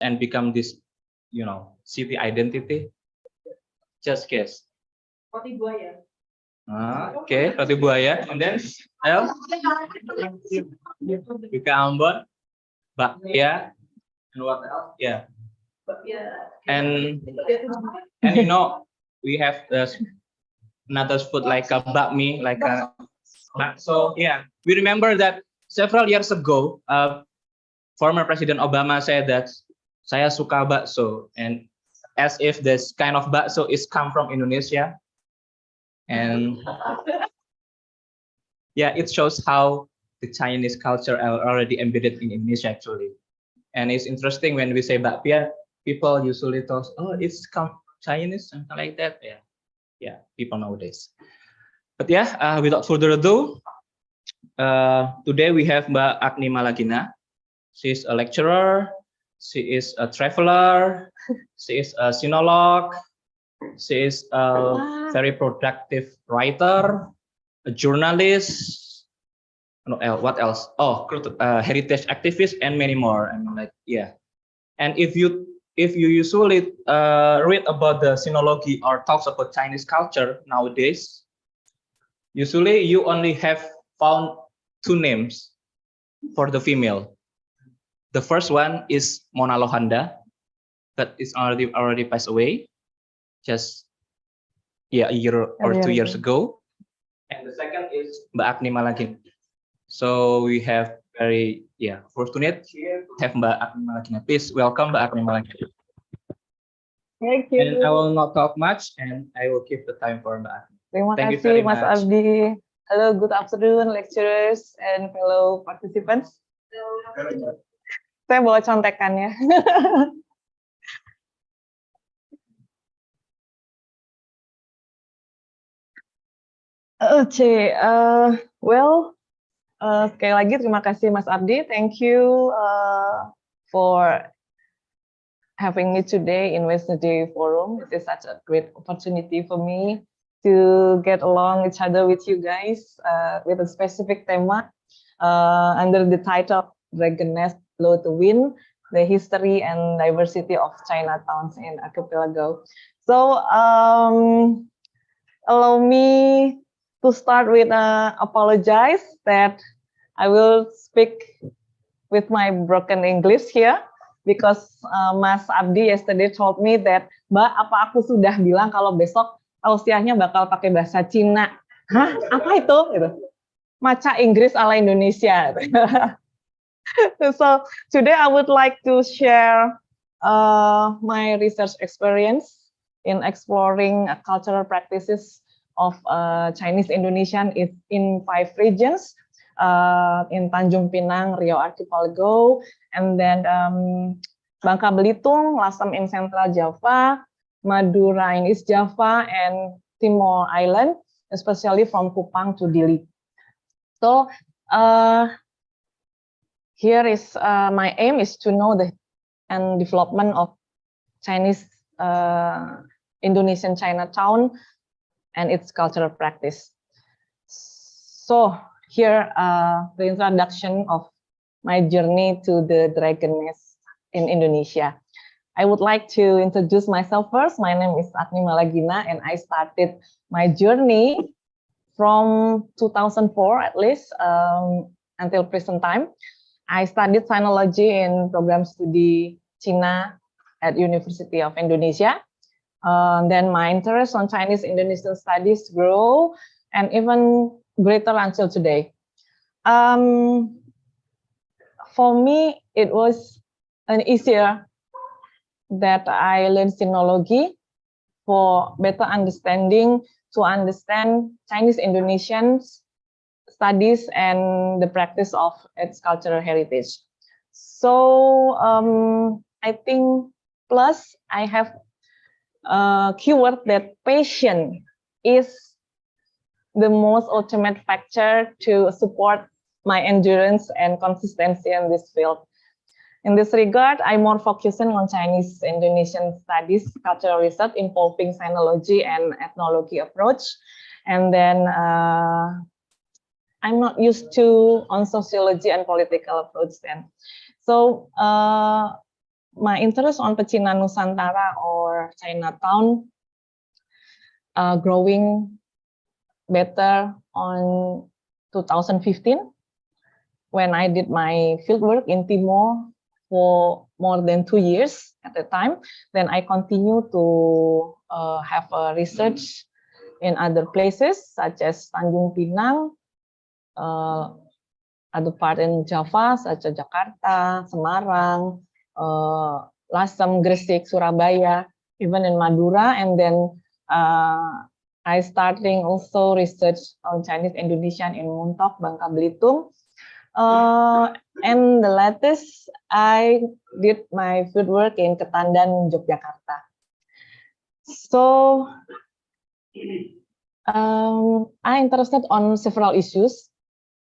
and become this, city identity? Just guess. Roti buaya. Okay, roti buaya. And then, El? Bika Ambon, bakpia, and what else? Yeah. And we have another food like a bakmi, like a bakso. Yeah, we remember that several years ago, former President Obama said that saya suka bakso, and as if this kind of bakso is come from Indonesia. And yeah, it shows how the Chinese culture are already embedded in Indonesia actually. And it's interesting when we say bakpia, people usually thought, oh, it's come Chinese, something like that. Yeah, people nowadays. But yeah, without further ado, today we have Mbak Agni Malagina. She's a lecturer, she is a traveler, she is a sinologue, she is a very productive writer, a journalist, what else? Oh, heritage activist, and many more. I mean, And if you usually read about the sinology or talks about Chinese culture nowadays, usually you only have found two names for the female. The first one is Mona Lohanda, but it's already passed away, just a year or 2 years ago. And the second is Mbak Agni Malagina. So we have very fortunate here to have Mbak Agni Malagina. Please welcome Mbak Agni Malagina. Thank you. And I will not talk much, and I will keep the time for Mbak Agni. Terima kasih Mas Abdi. Hello, good afternoon lecturers and fellow participants. Saya bawa contekannya. Sekali lagi terima kasih Mas Abdi. Thank you for having me today in Wednesday Forum. It is such a great opportunity for me to get along each other with you guys with a specific tema under the title Dragon Nest Blow to Win, the history and diversity of Chinatowns in Archipelago. So allow me to start with apologize that I will speak with my broken English here because Mas Abdi yesterday told me that, Mbak, apa aku sudah bilang kalau besok tausiahnya bakal pakai bahasa Cina? Hah? Apa itu? Gitu. Maca Inggris ala Indonesia. So today I would like to share my research experience in exploring cultural practices of Chinese Indonesian in 5 regions, in Tanjung Pinang, Riau Archipelago, and then Bangka Belitung, Lasem in Central Java, Madura in East Java, and Timor Island, especially from Kupang to Dili. So here is my aim is to know the and development of Chinese Indonesian Chinatown and its cultural practice. So here the introduction of my journey to the Dragon Nest in Indonesia. I would like to introduce myself first. My name is Agni Malagina, and I started my journey from 2004 at least until present time. I studied sinology in program study China at University of Indonesia. Then my interest on Chinese Indonesian studies grew and even greater until today. For me, it was an easier that I learned sinology for better understanding, to understand Chinese Indonesian studies and the practice of its cultural heritage. So I think plus I have keyword that passion is the most ultimate factor to support my endurance and consistency in this field. In this regard, I'm more focusing on Chinese Indonesian studies, cultural research involving sinology and ethnology approach. And then I'm not used to on sociology and political approach then. So my interest on Pecinan Nusantara or Chinatown growing better on 2015 when I did my fieldwork in Timor for more than 2 years at the time. Then I continue to have a research in other places such as Tanjung Pinang, other part in Java such as Jakarta, Semarang, Lasem, Gresik, Surabaya, even in Madura, and then I starting also research on Chinese Indonesian in Muntok, Bangka Belitung. And the latest, I did my fieldwork in Ketandan, Yogyakarta. So I'm interested on several issues.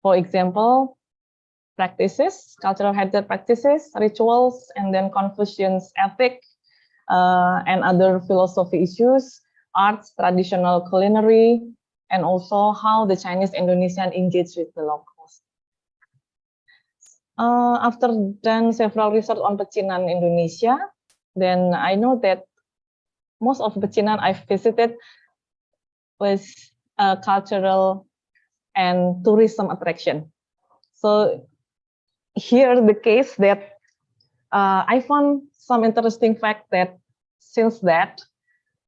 For example, practices, cultural heritage practices, rituals, and then Confucian's ethic, and other philosophy issues, arts, traditional culinary, and also how the Chinese Indonesian engage with the locals. After done several research on Pecinan Indonesia, then I know that most of Pecinan I've visited was cultural and tourism attraction. So here the case that I found some interesting fact that since that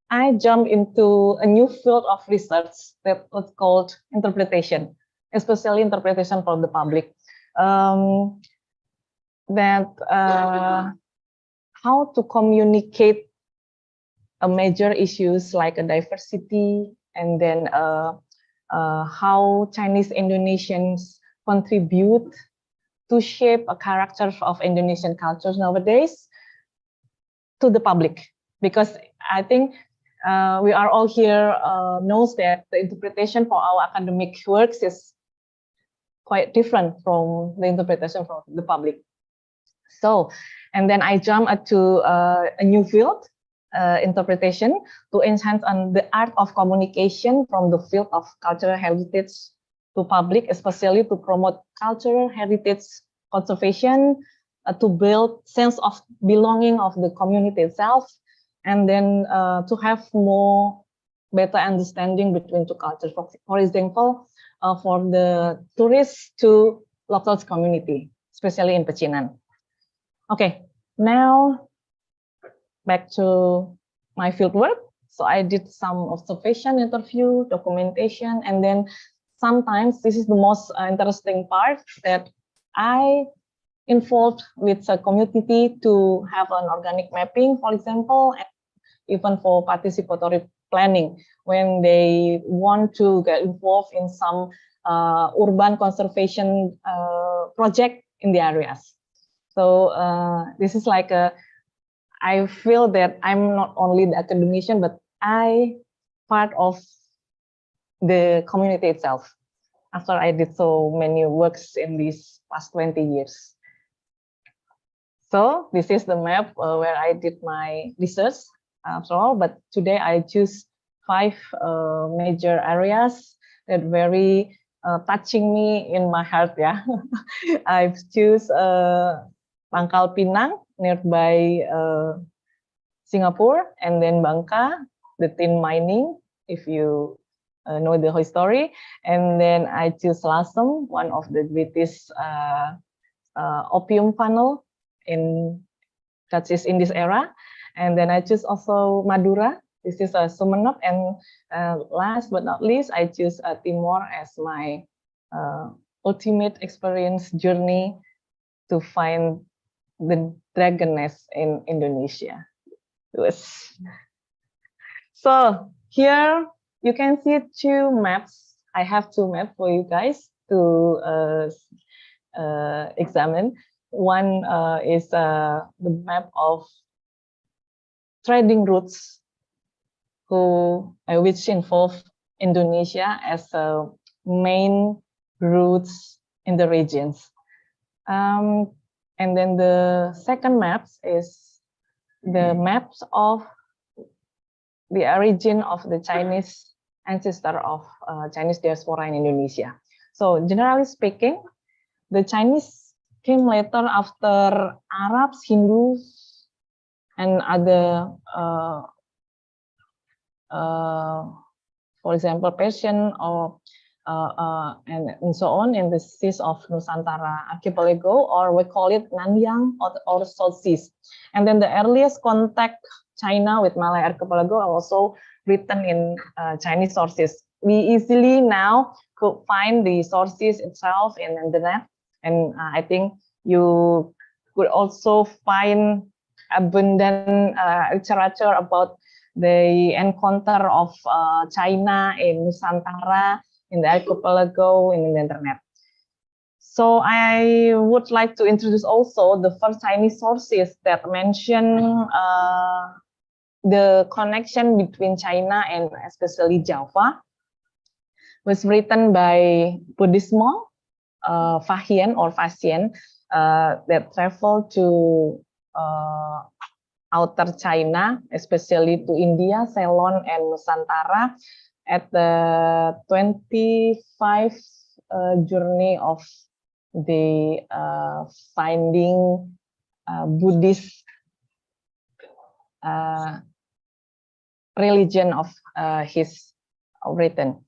I jumped into a new field of research that was called interpretation, especially interpretation for the public. How to communicate major issues like a diversity, and then how Chinese Indonesians contribute to shape a character of Indonesian cultures nowadays to the public. Because I think we are all here knows that the interpretation for our academic works is quite different from the interpretation for the public. So, and then I jump to a new field, interpretation, to enhance on the art of communication from the field of cultural heritage to public, especially to promote cultural heritage conservation, to build sense of belonging of the community itself, and then to have more better understanding between two cultures. For example, for the tourists to local community, especially in Pecinan. Okay, now back to my fieldwork. So I did some observation, interview, documentation, and then sometimes this is the most interesting part that I involved with the community to have an organic mapping, for example, and even for participatory planning when they want to get involved in some urban conservation project in the areas. So this is like I feel that I'm not only the academician, but I part of the community itself after I did so many works in these past 20 years. So this is the map where I did my research after all, but today I choose 5 major areas that very touching me in my heart. Yeah, I've choose Pangkal Pinang, nearby Singapore, and then Bangka, the tin mining, if you know the history, and then I choose Lasem, one of the greatest opium funnel that is in this era, and then I choose also Madura. This is a Sumeneb, and last but not least, I choose Timor as my ultimate experience journey to find the dragonness in Indonesia. Yes. So here you can see 2 maps. I have 2 maps for you guys to examine. One is the map of trading routes which involve Indonesia as a main routes in the regions. And then the second map is the maps of the origin of the Chinese ancestor of Chinese diaspora in Indonesia. So generally speaking, the Chinese came later after Arabs, Hindus, and other, for example, Persian or and so on in the seas of Nusantara Archipelago, or we call it Nanyang or South Seas. And then the earliest contact China with Malay Archipelago are also written in Chinese sources. We easily now could find the sources itself in the internet, and I think you could also find abundant literature about the encounter of China in Nusantara, in the archipelago, in the internet. So I would like to introduce also the first Chinese sources that mention the connection between China and especially Java. Was written by Buddhismo, Fahian or Fashian, that traveled to outer China, especially to India, Ceylon, and Nusantara at the 25 journey of the finding Buddhist religion of his written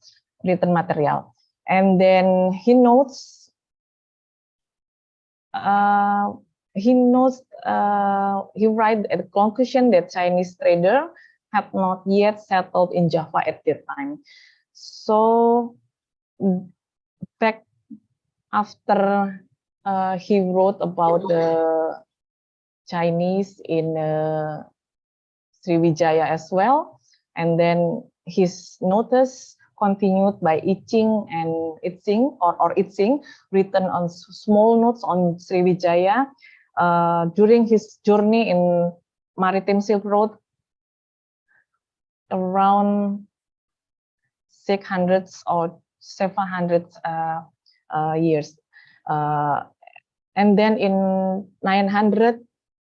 material. And then he notes he writes at the conclusion that Chinese trader had not yet settled in Java at that time. So back after he wrote about the Chinese in Sriwijaya as well, and then his notice continued by Iching and Itzing or Itzing, written on small notes on Sriwijaya during his journey in Maritime Silk Road around 600 or 700 years. And then in 900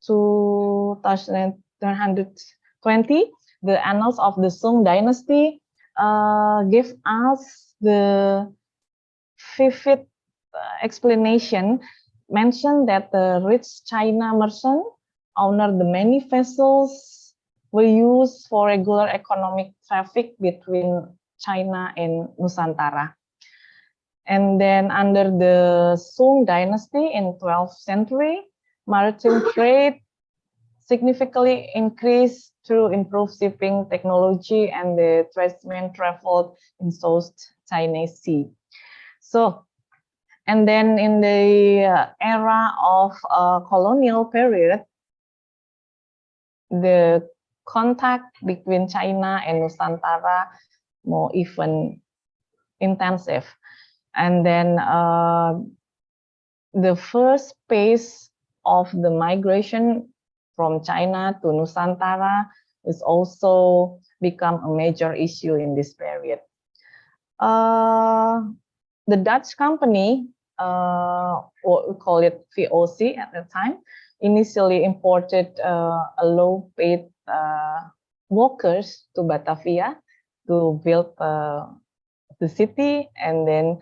to 1920, the annals of the Song dynasty give us the vivid explanation, mentioned that the rich China merchant owned the many vessels were used for regular economic traffic between China and Nusantara. And then under the Song dynasty in 12th century, maritime trade significantly increased through improved shipping technology, and the tradesmen traveled in South China Sea. So, and then in the era of colonial period, the contact between China and Nusantara more even intensive. And then the first phase of the migration from China to Nusantara is also become a major issue in this period. The Dutch company, what we call it VOC at the time, initially imported a low-paid workers to Batavia to build the city, and then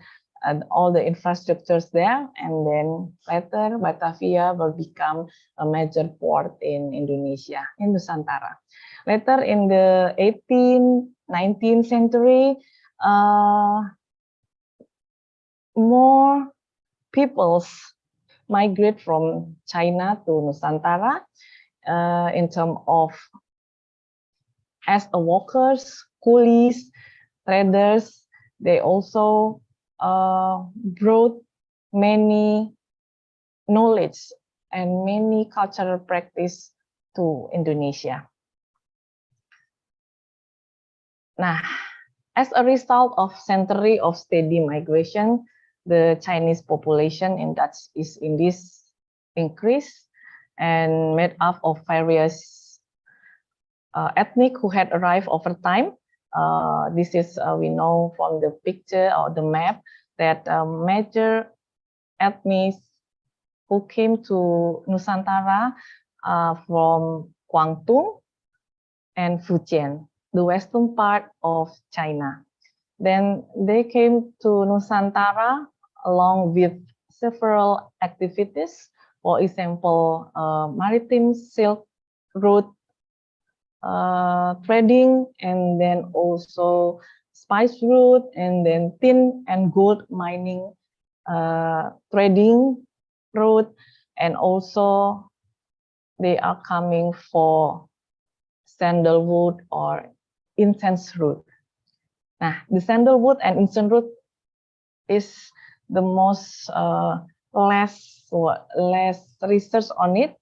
all the infrastructures there, and then later Batavia will become a major port in Indonesia, in Nusantara. Later in the 18th, 19th century, more peoples migrate from China to Nusantara in terms of as a workers, coolies, traders. They also brought many knowledge and many cultural practice to Indonesia. Nah, as a result of century of steady migration, the Chinese population in Dutch East Indies increased and made up of various ethnic who had arrived over time. This is we know from the picture or the map that major ethnic who came to Nusantara from Guangdong and Fujian, the western part of China. Then they came to Nusantara along with several activities, for example, maritime silk route trading, and then also spice route, and then tin and gold mining trading route, and also they are coming for sandalwood or incense route. Nah, the sandalwood and incense route is the most less research on it,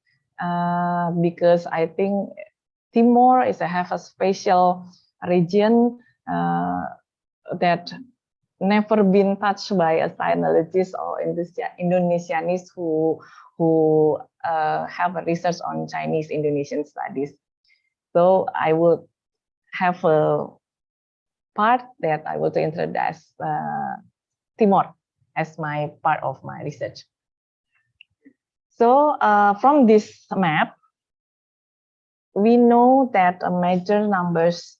because I think Timor have a special region that never been touched by a sinologist or Indonesianist who have a research on Chinese Indonesian studies. So I would have a part that I want to introduce Timor as my part of my research. So from this map, we know that a major numbers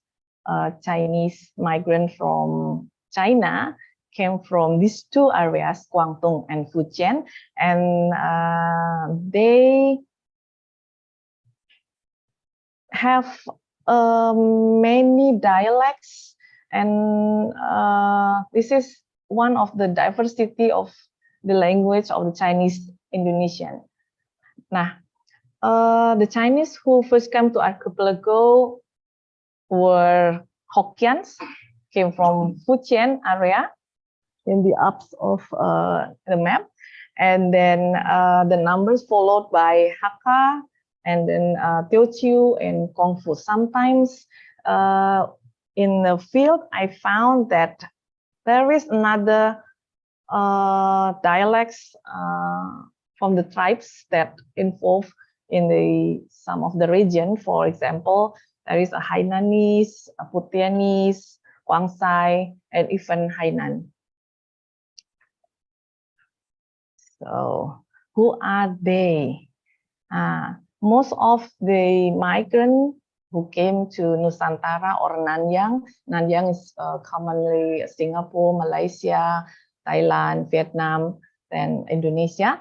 Chinese migrants from China came from these two areas, Guangdong and Fujian, and they have many dialects, and this is one of the diversity of the language of the Chinese Indonesian. Nah, the Chinese who first came to Archipelago were Hokkians, came from Fujian area in the ups of the map, and then the numbers followed by Hakka, and then Teochew and Kongfu. Sometimes in the field, I found that there is another dialects from the tribes that involved in some of the region. For example, there is a Hainanese, a Putianese, Kwangsai, and even Hainan. So who are they? Most of the migrants who came to Nusantara or Nanyang, Nanyang is commonly Singapore, Malaysia, Thailand, Vietnam, and Indonesia.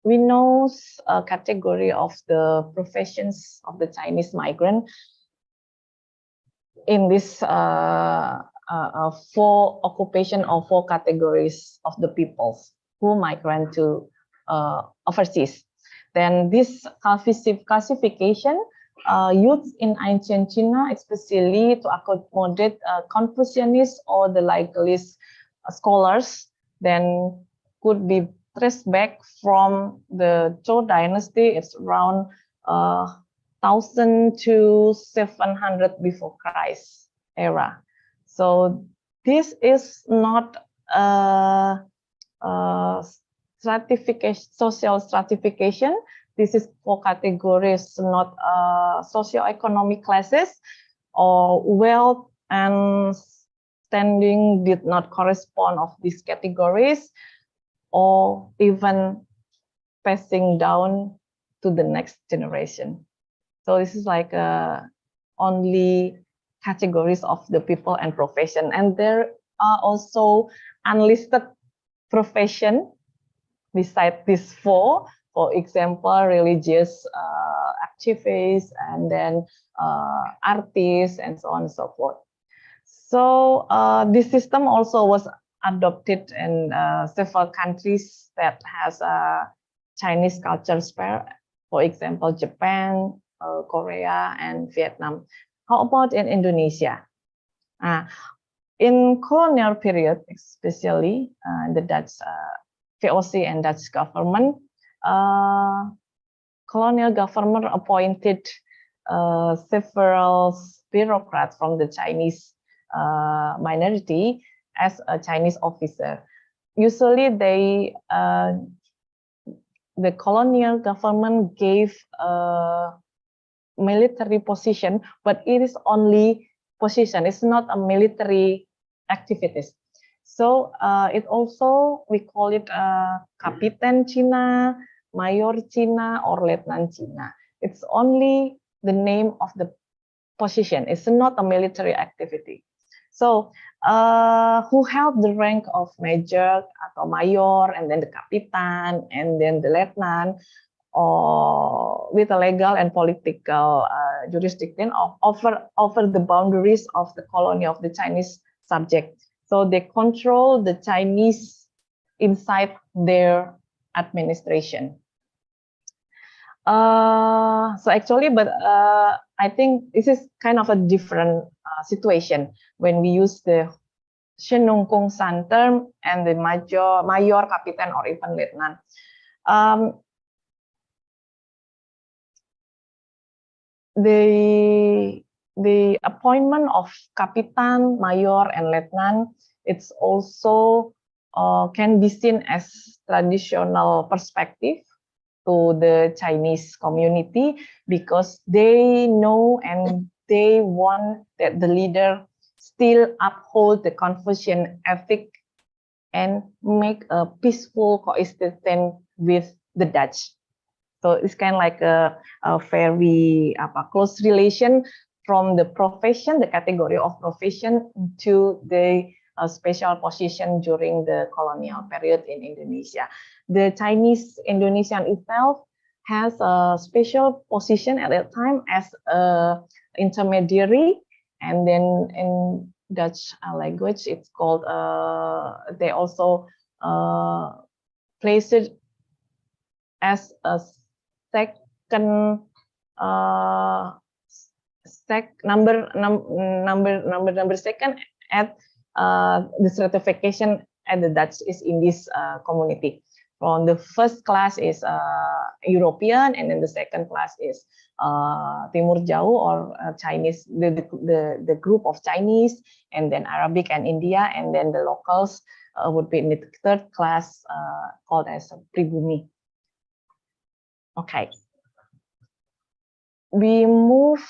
We know a category of the professions of the Chinese migrant in this four occupation or four categories of the peoples who migrate to overseas. Then this classification used in ancient China, especially to accommodate Confucianists or the legalist scholars, then could be traced back from the Zhou dynasty. It's around 1000 to 700 before Christ era. So this is not stratification, social stratification. This is four categories, not socioeconomic classes, or wealth and standing did not correspond of these categories, or even passing down to the next generation. So this is like only categories of the people and profession. And there are also unlisted profession beside these four. For example, religious activists, and then artists, and so on and so forth. So this system also was adopted in several countries that has a Chinese culture sphere. For example, Japan, Korea, and Vietnam. How about in Indonesia? In colonial period, especially the Dutch VOC and Dutch government, colonial government appointed several bureaucrats from the Chinese minority as a Chinese officer. Usually, the colonial government gave a military position, but it is only position. It's not a military activities. So it also, we call it Kapitan Cina, Mayor Cina, or Lieutenant Cina. It's only the name of the position. It's not a military activity. So who held the rank of major atau mayor, and then the Kapitan, and then the lieutenant, or with a legal and political jurisdiction over the boundaries of the colony of the Chinese subject. So they control the Chinese inside their administration. So actually, but I think this is kind of a different situation when we use the Shenungkung San term and the mayor, captain, or even lieutenant. The appointment of Kapitan, Mayor, and Lieutenant, it's also can be seen as traditional perspective to the Chinese community, because they know and they want that the leader still uphold the Confucian ethic and make a peaceful coexistence with the Dutch. So it's kind of like a very close relation from the profession, the category of profession, to the special position during the colonial period in Indonesia. The Chinese Indonesian itself has a special position at that time as an intermediary, and then in Dutch language it's called, they also place it as a second number second at the certification at the Dutch East Indies community. From the first class is European, and then the second class is Timur Jauh, or Chinese, the group of Chinese, and then Arabic and India, and then the locals would be in the third class called as Pribumi. Okay, we move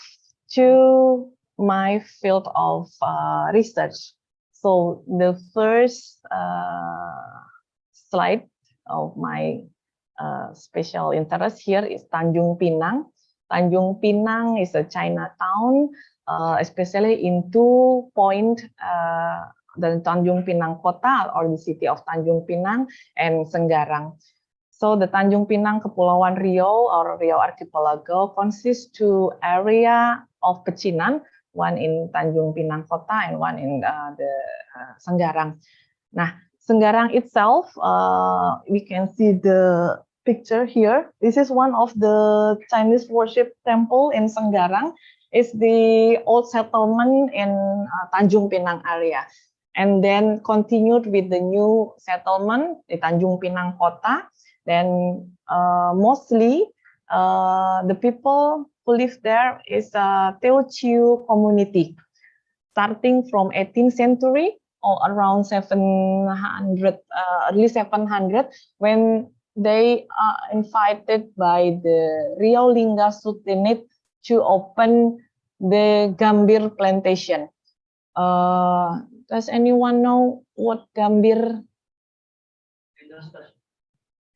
to my field of research. So the first slide of my special interest here is Tanjung Pinang. Tanjung Pinang is a Chinatown, especially in 2 points, the Tanjung Pinang Kota, or the city of Tanjung Pinang, and Senggarang. So the Tanjung Pinang Kepulauan Riau, or Riau Archipelago, consists 2 areas of pecinan, one in Tanjung Pinang Kota and one in the Senggarang. Nah, Senggarang itself, we can see the picture here. This is one of the Chinese worship temple in Senggarang. It's the old settlement in Tanjung Pinang area, and then continued with the new settlement, the Tanjung Pinang Kota. Then mostly the people who live there is a Teochew community, starting from 18th century or around 700, early 700, when they are invited by the Riau Lingga Sultanate to open the Gambir plantation. Does anyone know what Gambir?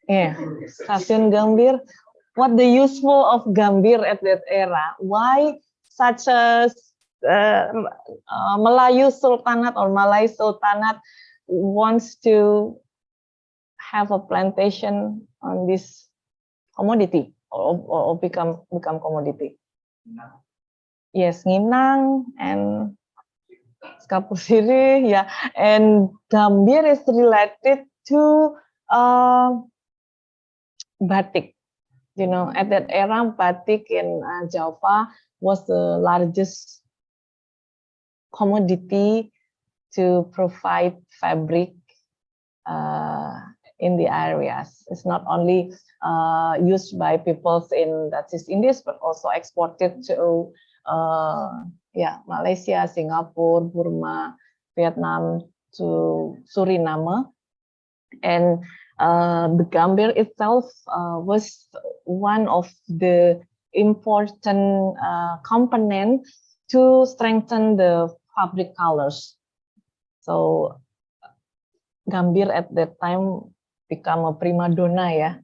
Yeah, Stasiun Gambir. What the useful of Gambir at that era? Why such a Melayu Sultanate or Malay Sultanate wants to have a plantation on this commodity, or become commodity? Yes, Nginang and Skapusiri, yeah, and Gambir is related to batik. You know, at that era, batik in Java was the largest commodity to provide fabric in the areas. It's not only used by peoples in Dutch East Indies, but also exported to Malaysia, Singapore, Burma, Vietnam, to Suriname. And the Gambir itself was one of the important components to strengthen the fabric colors. So Gambir at that time become a prima donna,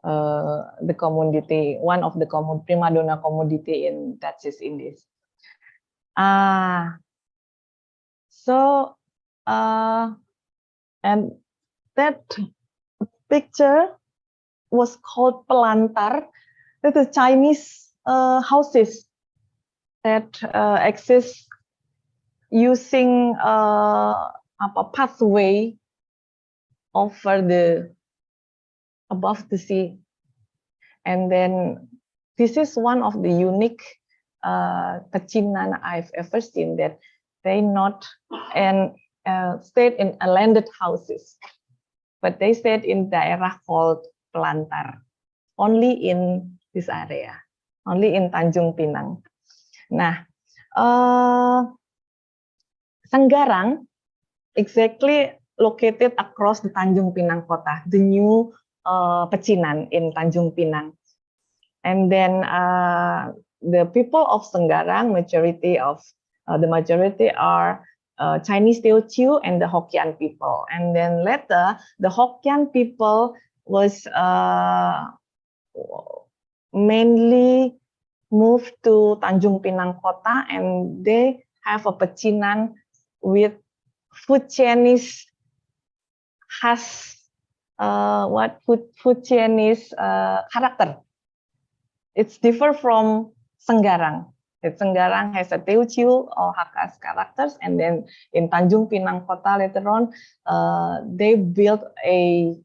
the commodity, one of the prima donna commodity in Dutch East Indies. And that picture was called pelantar. That the Chinese houses that exist using pathway over the above the sea, and then this is one of the unique pecinan I've ever seen, that they not and stayed in landed houses, but they stayed in daerah called pelantar, only in this area, only in Tanjung Pinang. Nah, Senggarang exactly located across the Tanjung Pinang kota, the new pecinan in Tanjung Pinang. And then the people of Senggarang, majority are Chinese Teochew and the Hokkien people. And then later, the Hokkien people was mainly moved to Tanjung Pinang kota, and they have a pecinan with food Chinese khas, food Chinese character. It's different from Senggarang. Senggarang has a Teochew or Hakkas characters, and then in Tanjung Pinang kota later on, they built a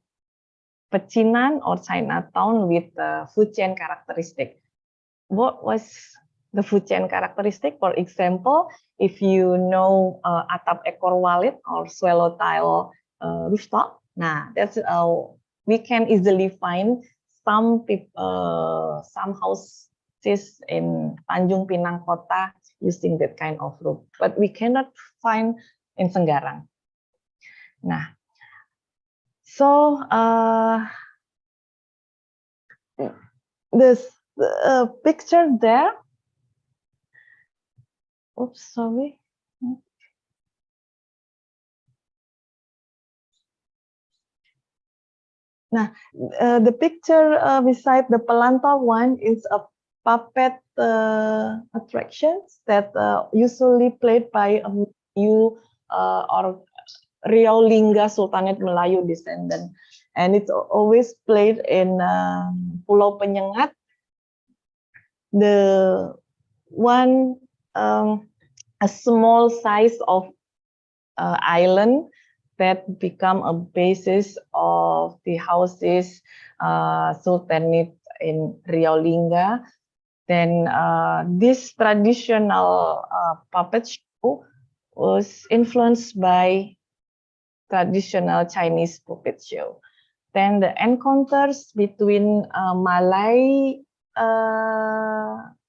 pecinan or Chinatown with food chain characteristic. What was the food chain characteristic? For example, if you know atap ekor walet or swallowtail rooftop, that's we can easily find some houses in Tanjung Pinang kota using that kind of roof, but we cannot find in Senggarang. Nah, so this picture there. Oops, sorry. Nah, the picture beside the pelantar one is a puppet attractions that usually played by a Melayu or Riau Lingga Sultanate Melayu descendant, and it's always played in Pulau Penyengat, the one a small size of island that become a basis of the houses Sultanate in Riau Lingga. Then this traditional puppet show was influenced by traditional Chinese puppet show. Then the encounters between Malay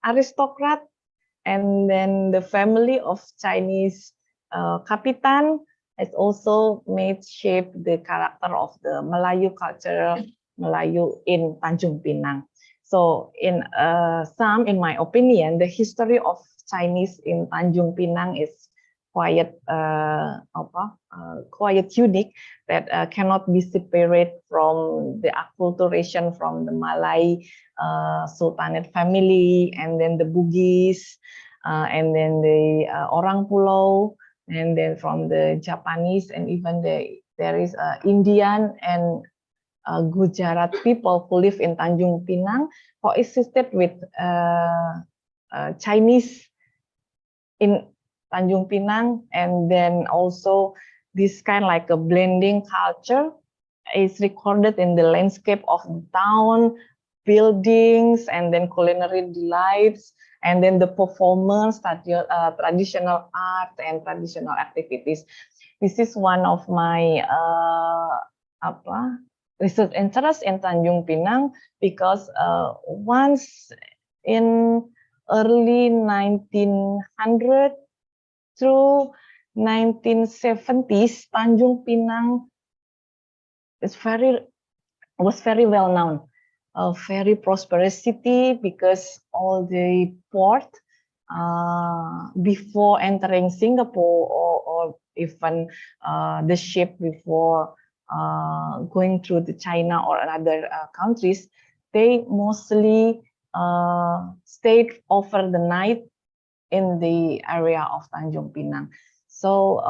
aristocrat and then the family of Chinese kapitan has also made shape the character of the Melayu culture, Melayu in Tanjung Pinang. So in my opinion, the history of Chinese in Tanjung Pinang is quite unique, that cannot be separated from the acculturation from the Malay Sultanate family, and then the Bugis, and then the Orang Pulau, and then from the Japanese, and even there is Indian and Gujarat people who live in Tanjung Pinang, coexisted with Chinese in Tanjung Pinang, and then also this kind like a blending culture is recorded in the landscape of the town, buildings, and then culinary delights, and then the performance, traditional art, and traditional activities. This is one of my research interest in Tanjung Pinang, because once in early 1900 through 1970s, Tanjung Pinang was very well known, a very prosperous city, because all the port before entering Singapore, or even the ship before going through the China or other countries, they mostly stayed over the night in the area of Tanjung Pinang. So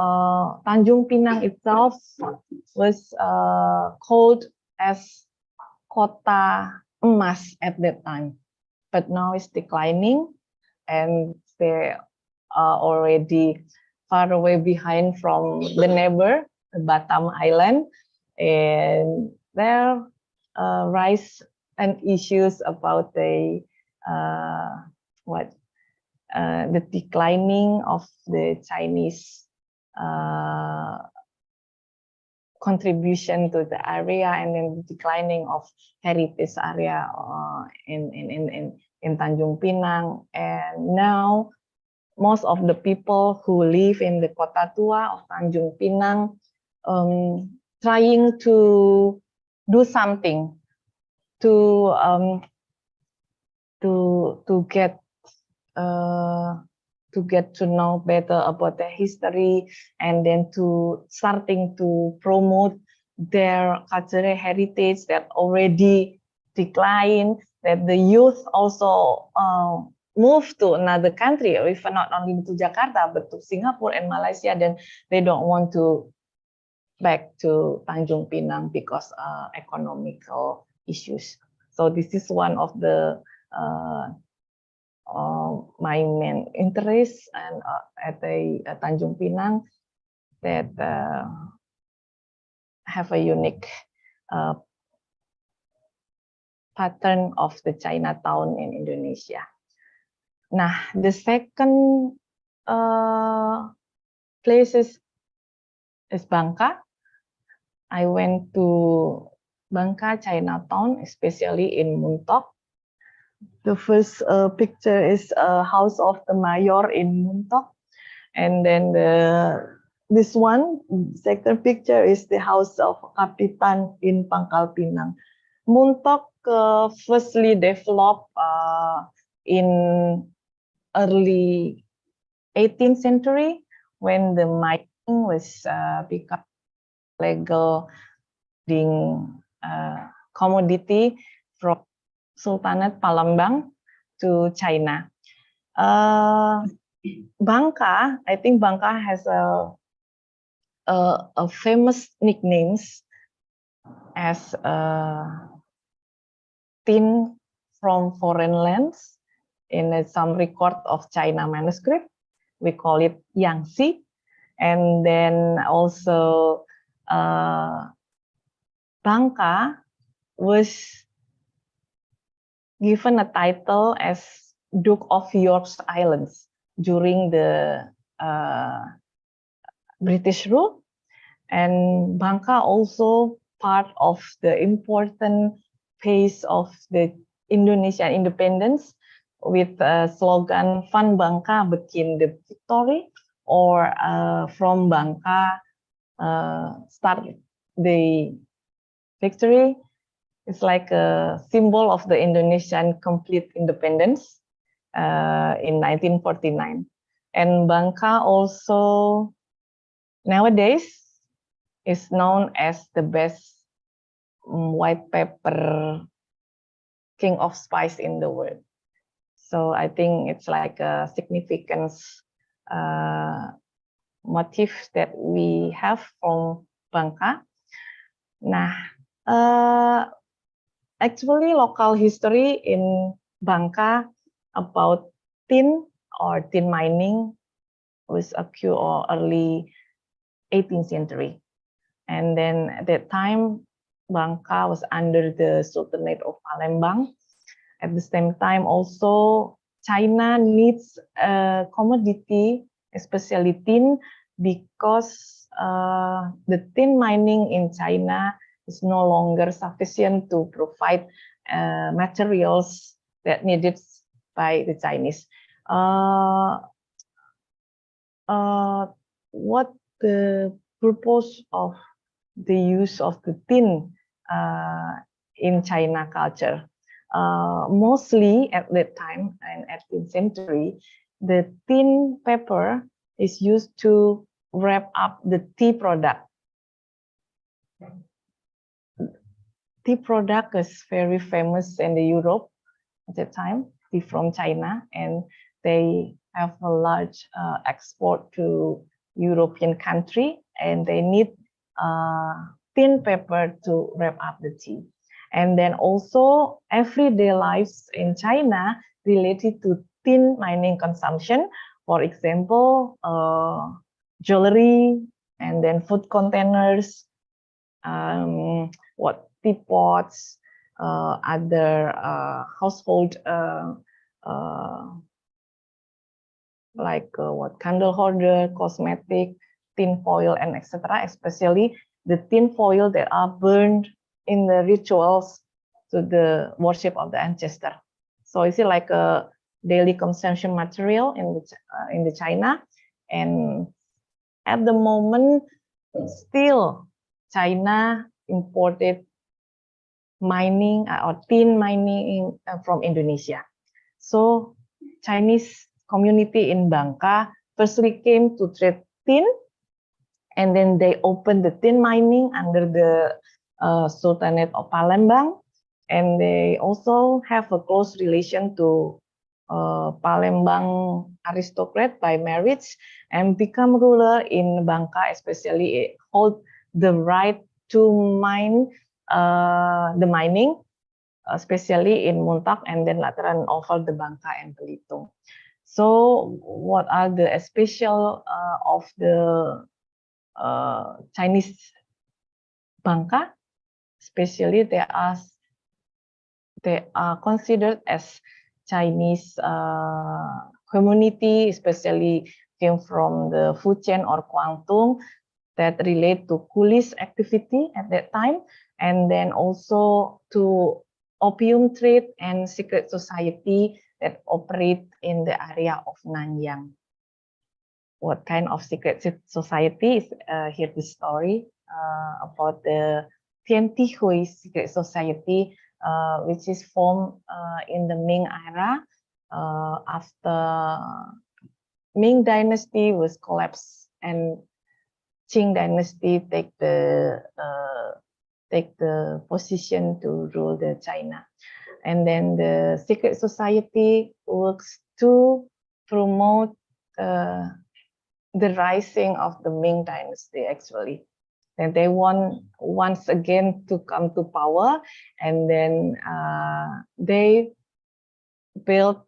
Tanjung Pinang itself was called as kota emas at that time, but now it's declining, and they are already far away behind from the neighbor, Batam Island, and there rise and issues about the the declining of the Chinese contribution to the area, and then the declining of heritage area in Tanjung Pinang. And now most of the people who live in the Kota Tua of Tanjung Pinang trying to do something to get to know better about their history, and then to starting to promote their cultural heritage that already declined, that the youth also move to another country, or if not only to Jakarta, but to Singapore and Malaysia, then they don't want to back to Tanjung Pinang because economical issues. So this is one of the my main interest and at the Tanjung Pinang, that have a unique pattern of the Chinatown in Indonesia. Nah, the second place is Bangka. I went to Bangka Chinatown, especially in Muntok. The first picture is a house of the mayor in Muntok, and then this one second picture is the house of Kapitan in Pangkal Pinang. Muntok firstly developed in early 18th century when the mining was become legal commodity from Sultanate Palembang to China. Bangka, I think Bangka has a famous nicknames as tin from foreign lands. In some record of China manuscript, we call it Yangtze. And then also Bangka was given a title as Duke of York Islands during the British rule. And Bangka also part of the important phase of the Indonesian independence, with a slogan Van Bangka begin the victory, or from Bangka start the victory. It's like a symbol of the Indonesian complete independence in 1949. And Bangka also nowadays is known as the best white pepper king of spice in the world. So I think it's like a significance motif that we have from Bangka. Nah, actually local history in Bangka about tin or tin mining was occurred early 18th century. And then at that time, Bangka was under the Sultanate of Palembang. At the same time, also China needs a commodity, especially tin, because the tin mining in China is no longer sufficient to provide materials that needed by the Chinese. What the purpose of the use of the tin in China culture? Mostly at that time, in 18th century, the tin paper is used to wrap up the tea product. Tea product is very famous in the Europe at that time, tea from China, and they have a large export to European country, and they need tin paper to wrap up the tea. And then also everyday lives in China related to tin mining consumption. For example, jewelry, and then food containers, teapots, other household candle holder, cosmetic, tin foil, and etc. Especially the tin foil that are burned in the rituals to the worship of the ancestor. So it's like a daily consumption material in the China, and at the moment, still China imported mining or tin mining from Indonesia. So Chinese community in Bangka firstly came to trade tin, and then they opened the tin mining under the Sultanate of Palembang, and they also have a close relation to Palembang aristocrat by marriage, and become ruler in Bangka, especially hold the right to mine the mining, especially in Muntak, and then later on over the Bangka and Belitung. So what are the special of the Chinese Bangka? Especially they are considered as Chinese community, especially came from the Fujian or Guangdong, that relate to coolies activity at that time, and then also to opium trade and secret society that operate in the area of Nanyang. What kind of secret society is here the story about the Tian Tihui secret society, which is formed in the Ming era after Ming dynasty was collapsed and Qing dynasty take the position to rule the China. And then the secret society works to promote the rising of the Ming dynasty, actually. And they want once again to come to power, and then they built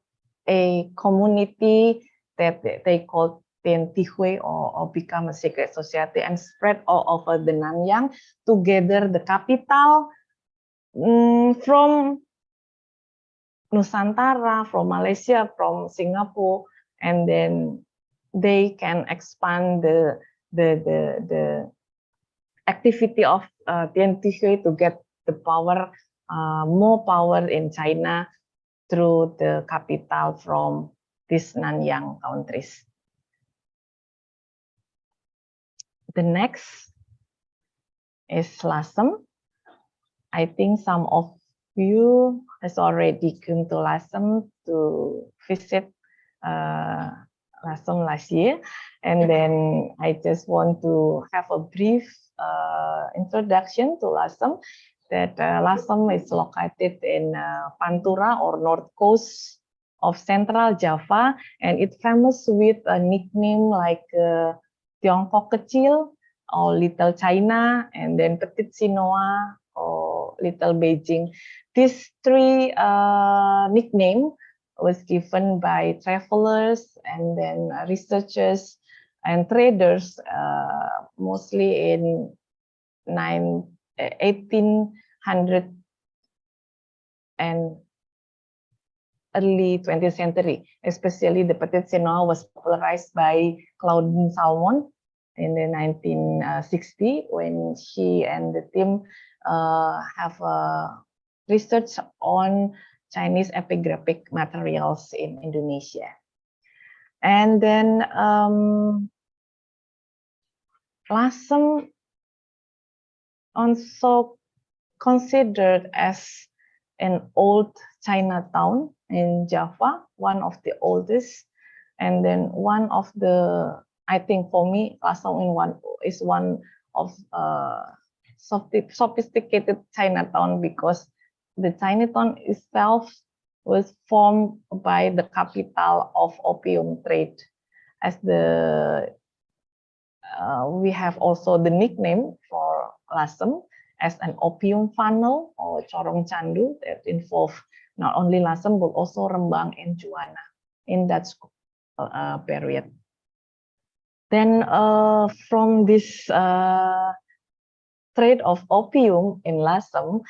a community that they called Tian Tihui, or become a secret society, and spread all over the Nanyang to gather the capital from Nusantara, from Malaysia, from Singapore, and then they can expand the activity of Tian Tihui to get the power, more power in China through the capital from these Nanyang countries. The next is Lasem. I think some of you has already come to Lasem to visit Lasem last year, and then I just want to have a brief introduction to Lasem. That Lasem is located in Pantura, or north coast of Central Java, and it's famous with a nickname like Tiongkok Kecil or Little China, and then Petit Sinoa or Little Beijing. These three nickname was given by travelers and then researchers and traders, mostly in 1800 and early 20th century. Especially the Petit Sinoa was popularized by Claudine Salmon in the 1960, when she and the team have research on Chinese epigraphic materials in Indonesia. And then Lasem also considered as an old Chinatown in Java, one of the oldest, and then one of the, I think for me, Lasem is one of sophisticated Chinatown, because the Chinatown itself was formed by the capital of opium trade. As the we have also the nickname for Lasem, as an opium funnel or corong candu that involve not only Lasem but also Rembang and Juwana in that period. Then from this trade of opium in Lasem,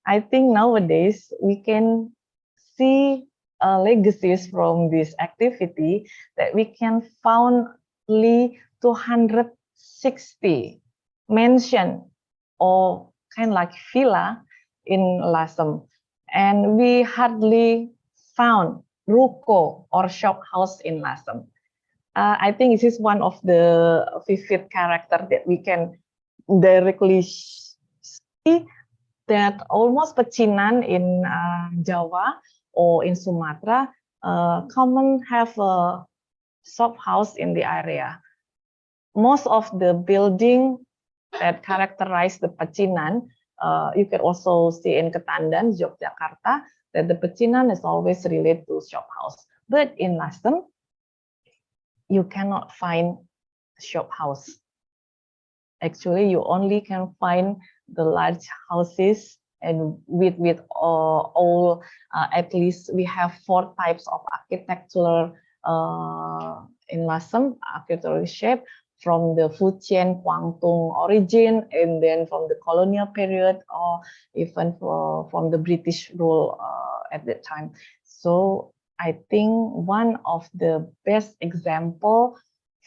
I think nowadays we can see legacies from this activity that we can found only 260 mansion or kind of like villa in Lasem, and we hardly found ruko or shop house in Lasem. I think this is one of the vivid character that we can directly see that almost pecinan in Java or in Sumatra common have a shop house in the area. Most of the building that characterize the pecinan, you can also see in Ketandan, Yogyakarta, that the pecinan is always related to shop house. But in Lasem, you cannot find shop house. Actually, you only can find the large houses, and with all at least we have 4 types of architectural in Lasem, architectural shape from the Fujian Guangdong origin, and then from the colonial period, or even from the British rule at that time. So I think one of the best example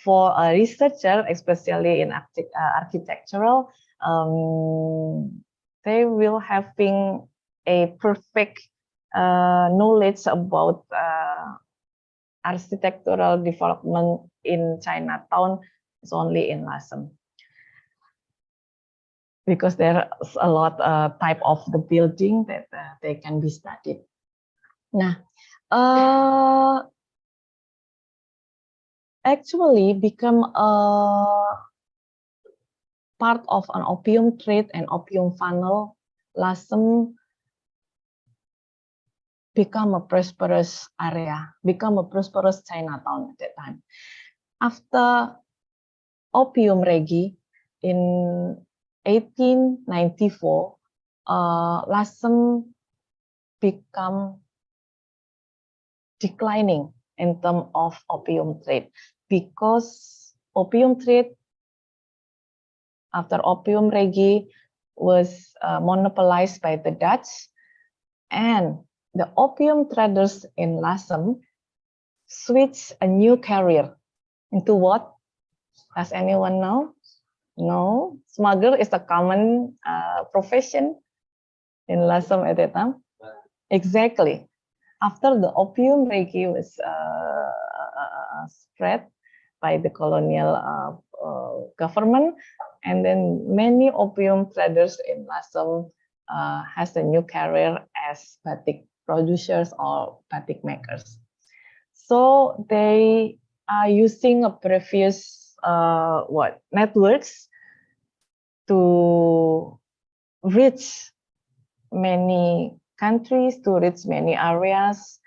for a researcher, especially in architectural, they will having a perfect knowledge about architectural development in Chinatown is only in Lasem, because there's a lot type of the building that they can be studied. Nah, actually become a part of an opium trade and opium funnel. Lasem become a prosperous area, become a prosperous Chinatown at that time. After opium reggae in 1894, Lasem become declining in terms of opium trade, because opium trade after opium reggae was monopolized by the Dutch, and the opium traders in Lasem switched a new career into what? Does anyone know? No, smuggler is a common profession in Lasem at that time. Exactly. After the opium reggae was spread by the colonial government, and then many opium traders in Lasem has a new career as batik producers or batik makers. So they are using a previous networks to reach many countries, to reach many areas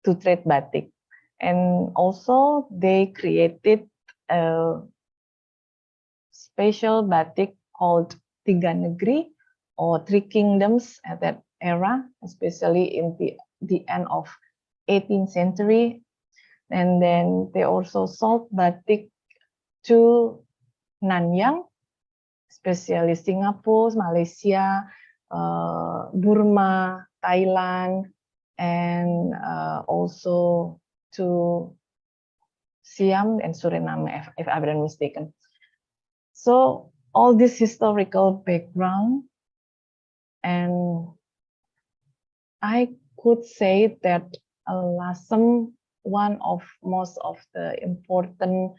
to trade batik. And also they created a special batik called Tiga Negeri or Three Kingdoms at that era, especially in the end of 18th century. And then they also sold batik to Nanyang, especially Singapore, Malaysia, Burma, Thailand, and also to Siam and Suriname, if I'm not mistaken. So all this historical background, and I could say that Lasem, one of most of the important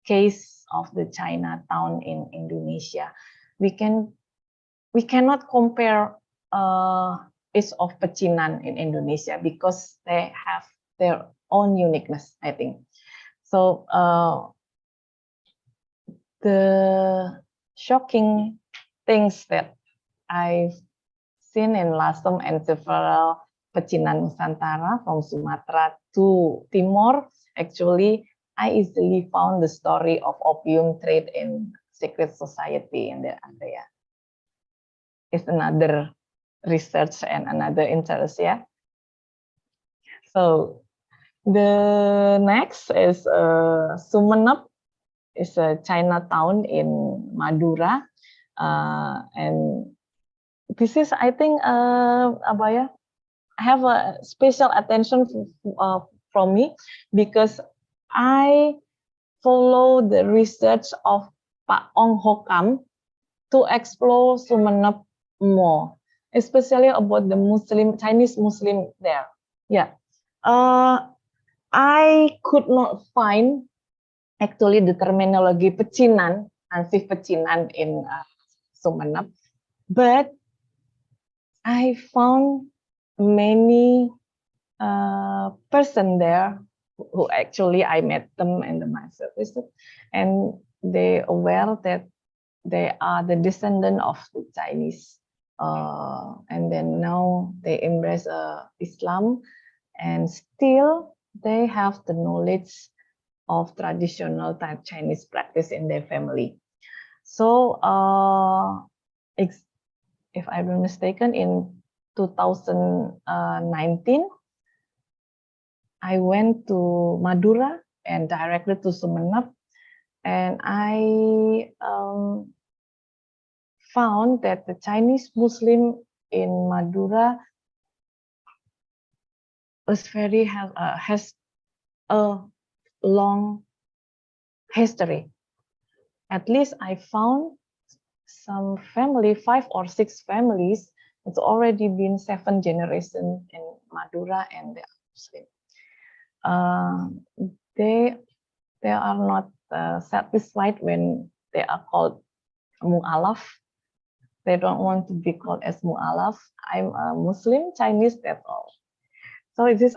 case of the Chinatown in Indonesia. We cannot compare each of pecinan in Indonesia because they have their own uniqueness, I think. So the shocking things that I've seen in Lasem and several pecinan Nusantara from Sumatra to Timor, actually, I easily found the story of opium trade in secret society in the area. is another research and another interest. Yeah. So the next is Sumenep, is a Chinatown in Madura, and this is, I think, Abaya, have a special attention from me because I follow the research of Pak Ong Hokam to explore Sumenep more, especially about the Chinese Muslim there. Yeah. I could not find actually the terminology pecinan, ansih pecinan in Sumenep, but I found many person there who actually I met them in the myself visit, and they aware that they are the descendant of the Chinese, and then now they embrace Islam, and still they have the knowledge of traditional type Chinese practice in their family. So if I'm not mistaken, in 2019, I went to Madura and directly to Sumenep, and I found that the Chinese Muslim in Madura has a long history. At least I found some family, 5 or 6 families. It's already been 7 generations in Madura, and they are Muslim. They are not satisfied when they are called mu'alaf. They don't want to be called as mu'alaf. I'm a Muslim, Chinese, that's all. So it is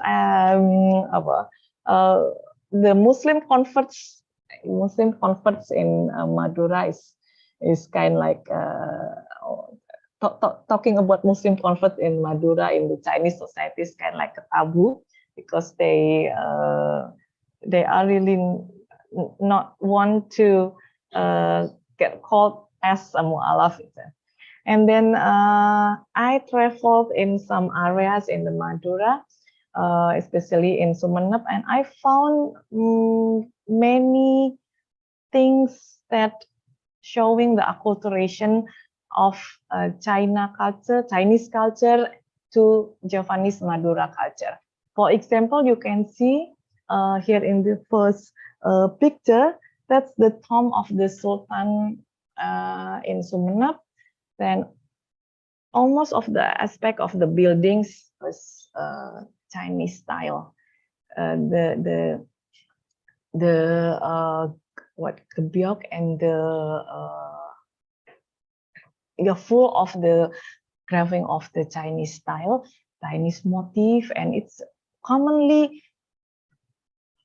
the Muslim converts in Madura is kind of like talking about Muslim converts in Madura in the Chinese society is kind of like a taboo, because they are really not want to get called as a mu'alaf. And then I traveled in some areas in the Madura, especially in Sumenep, and I found many things that showing the acculturation of Chinese culture to Javanese Madura culture. For example, you can see here in the first picture, that's the tomb of the Sultan in Sumenep. Then almost of the aspect of the buildings was Chinese style. The kebiok and the full of the carving of the Chinese style, Chinese motif, and it's commonly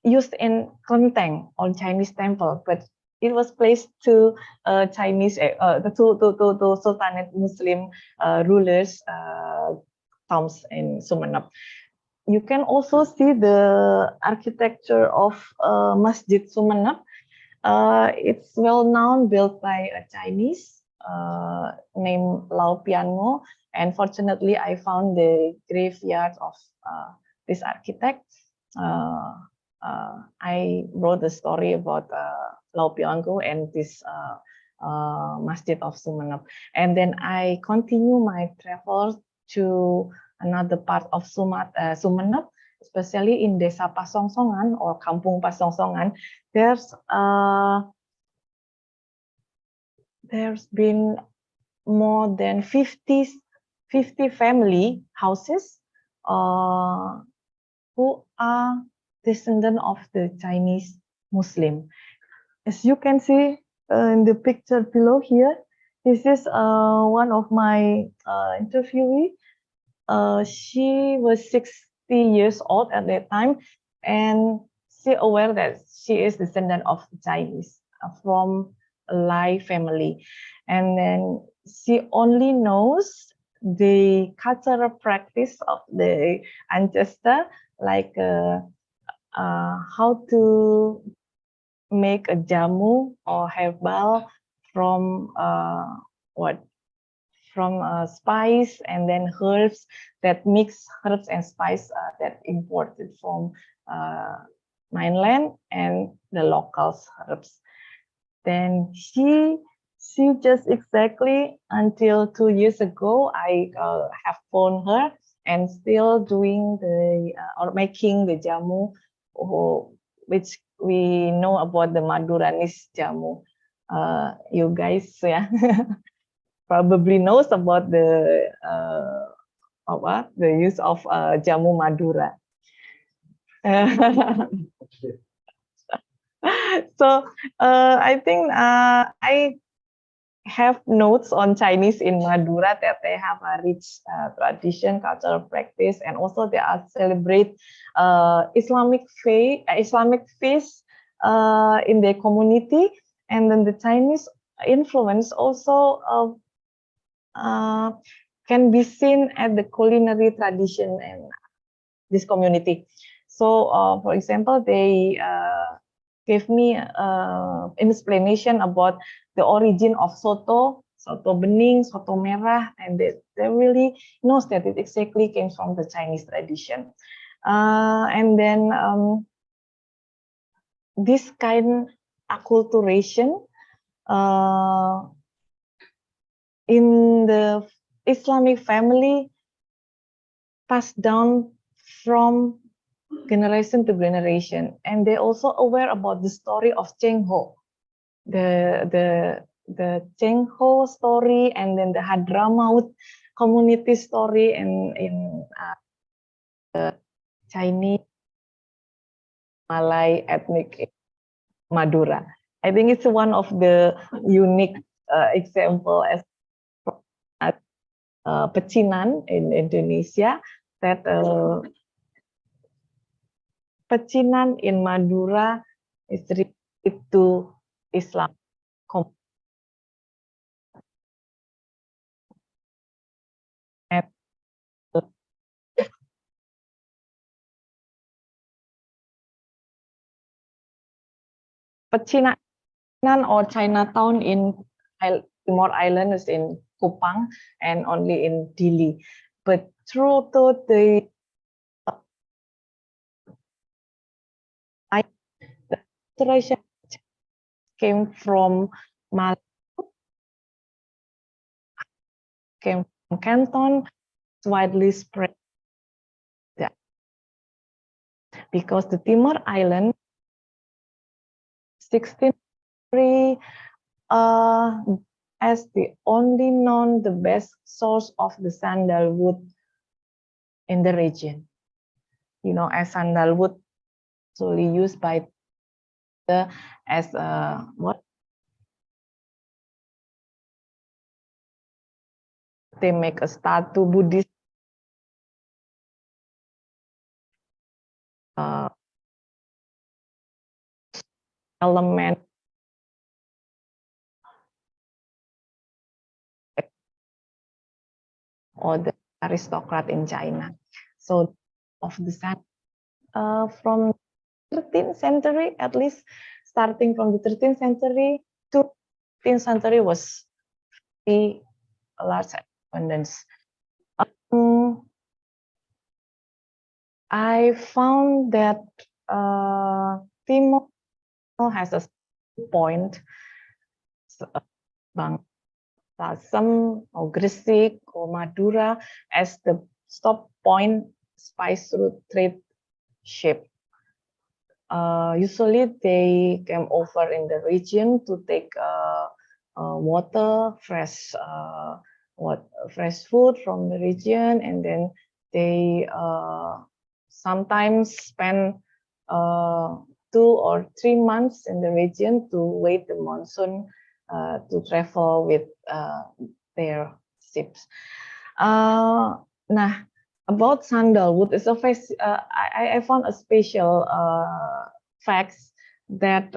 used in kelenteng or Chinese temple, but it was placed to Chinese to Sultanate Muslim rulers' tombs in Sumenep. You can also see the architecture of Masjid Sumenep. It's well known, built by a Chinese named Lau Piango, and fortunately I found the graveyard of this architect. I wrote the story about Lau Piango and this Masjid of Sumenep, and then I continue my travel to another part of Sumenep, especially in Desa Pasongsongan or Kampung Pasongsongan. There's been more than 50 family houses who are descendant of the Chinese Muslim. As you can see in the picture below here, this is one of my interviewee. She was 60 years old at that time, and she aware that she is descendant of Chinese from a Lai family, and then she only knows the cultural practice of the ancestor, like how to make a jamu or herbal from from spice and then herbs, that mix herbs and spice that imported from mainland and the locals herbs. Then she just exactly until 2 years ago, I have phoned her and still doing the or making the jamu, which we know about the Maduranis jamu. You guys, yeah, probably knows about the use of jamu Madura. So I think I have notes on Chinese in Madura that they have a rich tradition, cultural practice, and also they are celebrate Islamic feast in their community. And then the Chinese influence also can be seen at the culinary tradition in this community. So, for example, they gave me an explanation about the origin of soto bening, soto merah, and they really knows that it exactly came from the Chinese tradition. And then this kind acculturation in the Islamic family passed down from generation to generation, and they also aware about the story of Cheng Ho, the Cheng Ho story, and then the Hadramaut community story in the Chinese Malay ethnic Madura. I think it's one of the unique example as pecinan in Indonesia, that pecinan in Madura is related to Islam. Pecinan or Chinatown in Timor Island is in Kupang and only in Dili. But through to the restoration came from Mal, came from Canton, widely spread. Yeah. Because the Timor Island, 16th century, as the only known the best source of the sandalwood in the region. You know, as sandalwood solely used by the as what they make a statue Buddhist element or the aristocrat in China. So of the sand from 13th century, at least starting from the 13th century to 15th century was a large abundance. I found that Timor has a point, Lasem or Gresik or Madura as the stop point spice route trade ship. Usually they came over in the region to take water, fresh food from the region, and then they sometimes spend 2 or 3 months in the region to wait the monsoon to travel with their ships. Nah, about sandalwood, it's I found a special facts that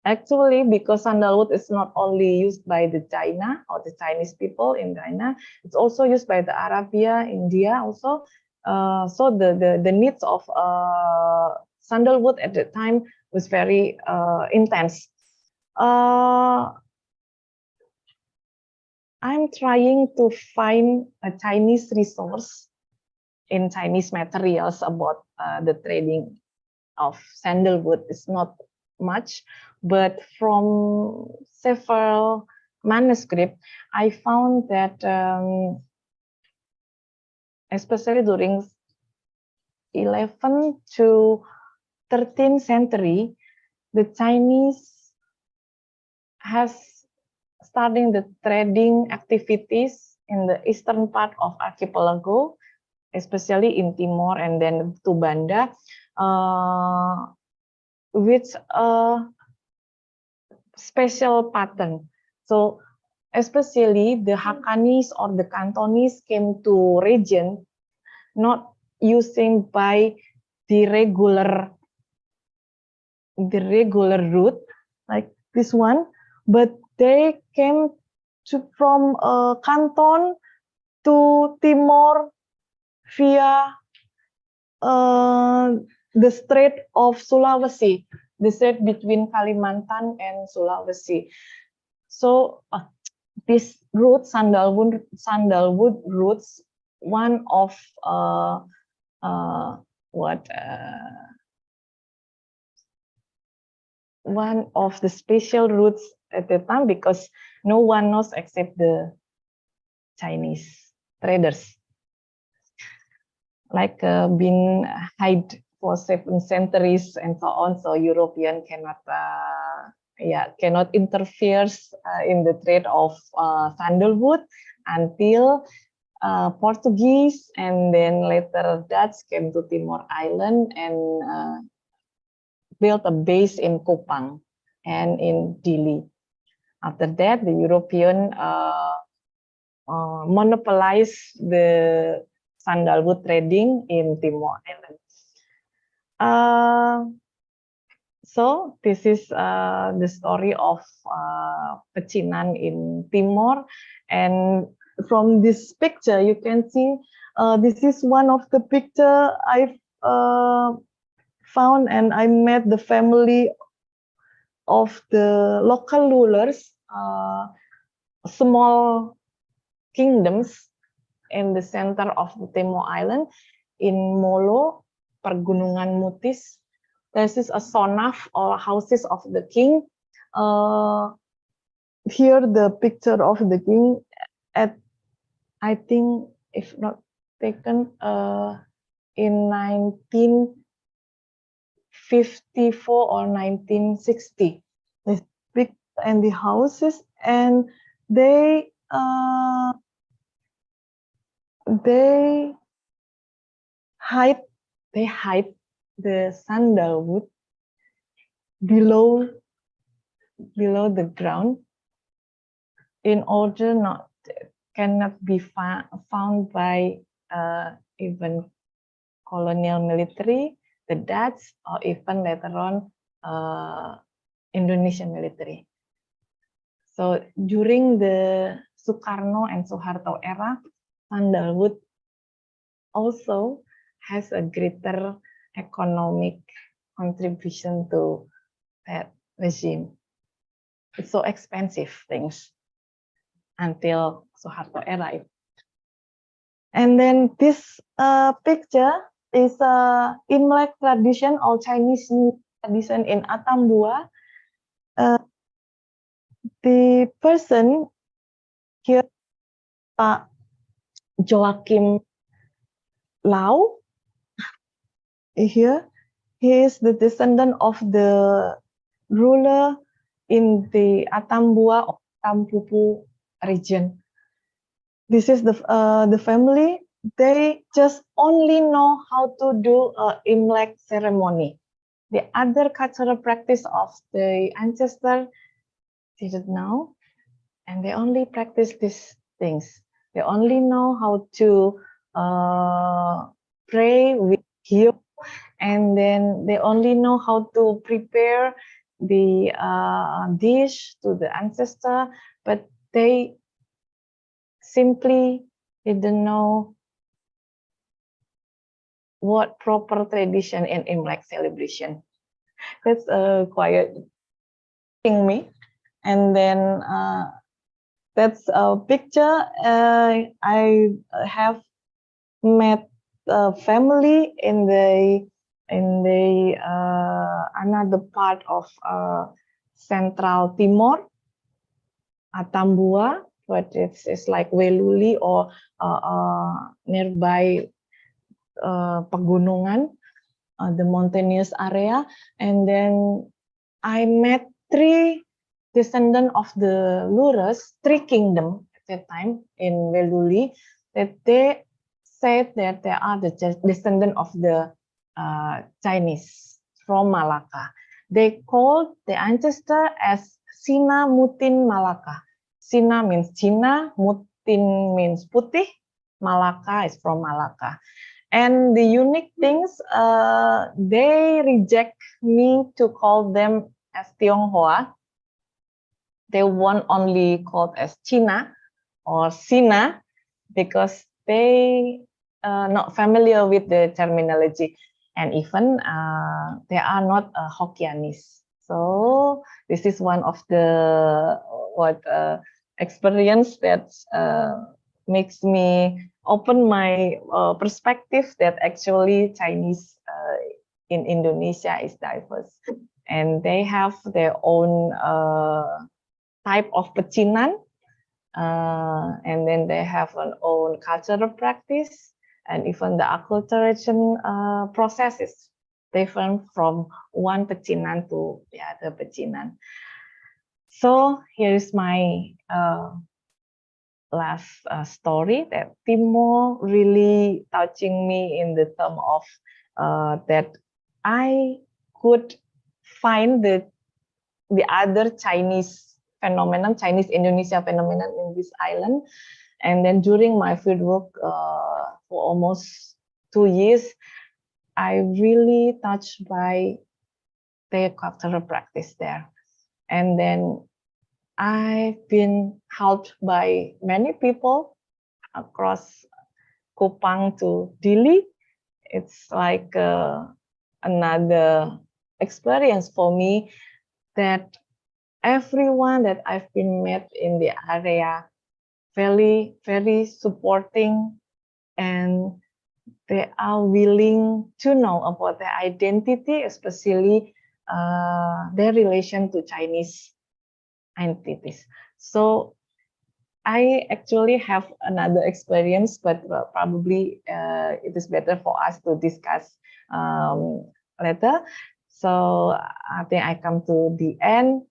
actually, because sandalwood is not only used by the China or the Chinese people in China, it's also used by the Arabia, India also. So the needs of sandalwood at the time was very intense. I'm trying to find a Chinese resource in Chinese materials about the trading of sandalwood. It's not much, but from several manuscripts, I found that especially during 11th to 13th century, the Chinese has starting the trading activities in the eastern part of archipelago, especially in Timor and then to Banda, with a special pattern. So especially the Haqqanis or the Cantonese came to region not using by the regular route like this one, but they came from Canton to Timor via the Strait of Sulawesi, the strait between Kalimantan and Sulawesi. So this route, sandalwood routes, one of one of the special routes at the time, because no one knows except the Chinese traders, like been hide for 7 centuries and so on. So European cannot interfere in the trade of sandalwood until Portuguese and then later Dutch came to Timor Island and built a base in Kupang and in Dili. After that, the European monopolized the sandalwood trading in Timor Island. So this is the story of pecinan in Timor, and from this picture you can see this is one of the picture I've found, and I met the family of the local rulers, small kingdoms in the center of the Timor Island in Molo, Pergunungan Mutis. This is a sonaf or houses of the king. Here the picture of the king at, I think, if not taken, in 1954 or 1960. This big and the houses, and they hide the sandalwood below the ground in order cannot be found by even colonial military, the Dutch, or even later on Indonesian military. So during the Sukarno and Suharto era, sandalwood also has a greater economic contribution to that regime. It's so expensive things until Suharto era. And then this picture is Imlek tradition or Chinese New tradition in Atambua. The person here, Joachim Lau, here, he is the descendant of the ruler in the Atambua or Tampupu region. This is the family. They just only know how to do a Imlek ceremony. The other cultural practice of the ancestor didn't know, and they only practice these things. They only know how to pray with hymn, and then they only know how to prepare the dish to the ancestor, but they simply didn't know what proper tradition in Imlek celebration. That's quite thing me. And then that's a picture. I have met a family in the another part of Central Timor, Atambua, but it's like Weluli or nearby Pegunungan, the mountainous area. And then I met three descendants of the Lures, three kingdom at that time in Weluli, that they said that they are the descendant of the Chinese from Malacca. They called the ancestor as Sina Mutin Malacca. Sina means Cina, Mutin means putih, Malacca is from Malacca. And the unique things, they reject me to call them as Tionghoa. They want only called as China or Sina because they not familiar with the terminology, and even they are not Hokkien-ese. So this is one of the experience that makes me open my perspective that actually Chinese in Indonesia is diverse, and they have their own type of pecinan, and then they have an own cultural practice, and even the acculturation process is different from one pecinan to the other pecinan. So here is my last story, that Timor really touching me in the term of that I could find the other Chinese phenomenon, Chinese Indonesia phenomenon in this island. And then during my fieldwork for almost 2 years, I really touched by their cultural practice there. And then I've been helped by many people across Kupang to Dili. It's like another experience for me, that everyone that I've been met in the area very, very supporting, and they are willing to know about their identity, especially their relation to Chinese entities. So I actually have another experience, but probably it is better for us to discuss later. So I think I come to the end.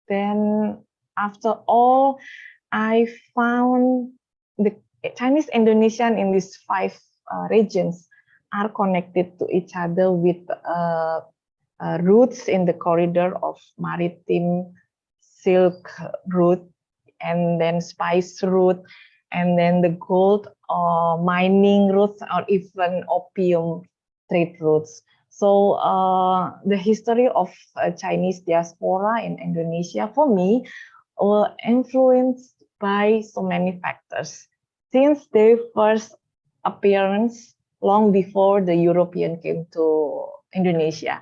Then after all, I found the Chinese Indonesian in these 5 regions are connected to each other with routes in the corridor of maritime silk route, and then spice route, and then the gold mining routes, or even opium trade routes. So the history of Chinese diaspora in Indonesia for me were influenced by so many factors since their first appearance long before the European came to Indonesia.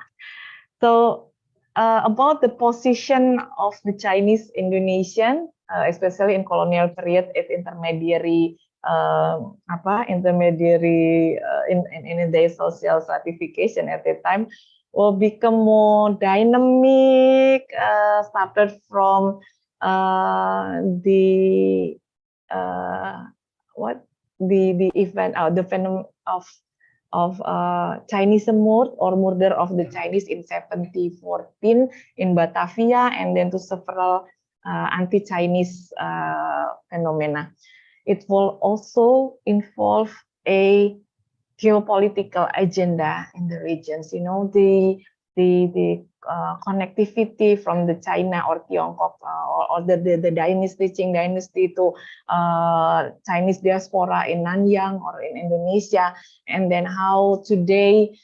So about the position of the Chinese Indonesian, especially in colonial period, as intermediary in their social stratification at that time, will become more dynamic. Started from the event, the phenomenon of Chinese murder of the Chinese in 1714 in Batavia, and then to several anti-Chinese phenomena. It will also involve a geopolitical agenda in the regions. You know, the connectivity from the China or Tiongkok or the dynasty, Qing dynasty, to Chinese diaspora in Nanyang or in Indonesia, and then how today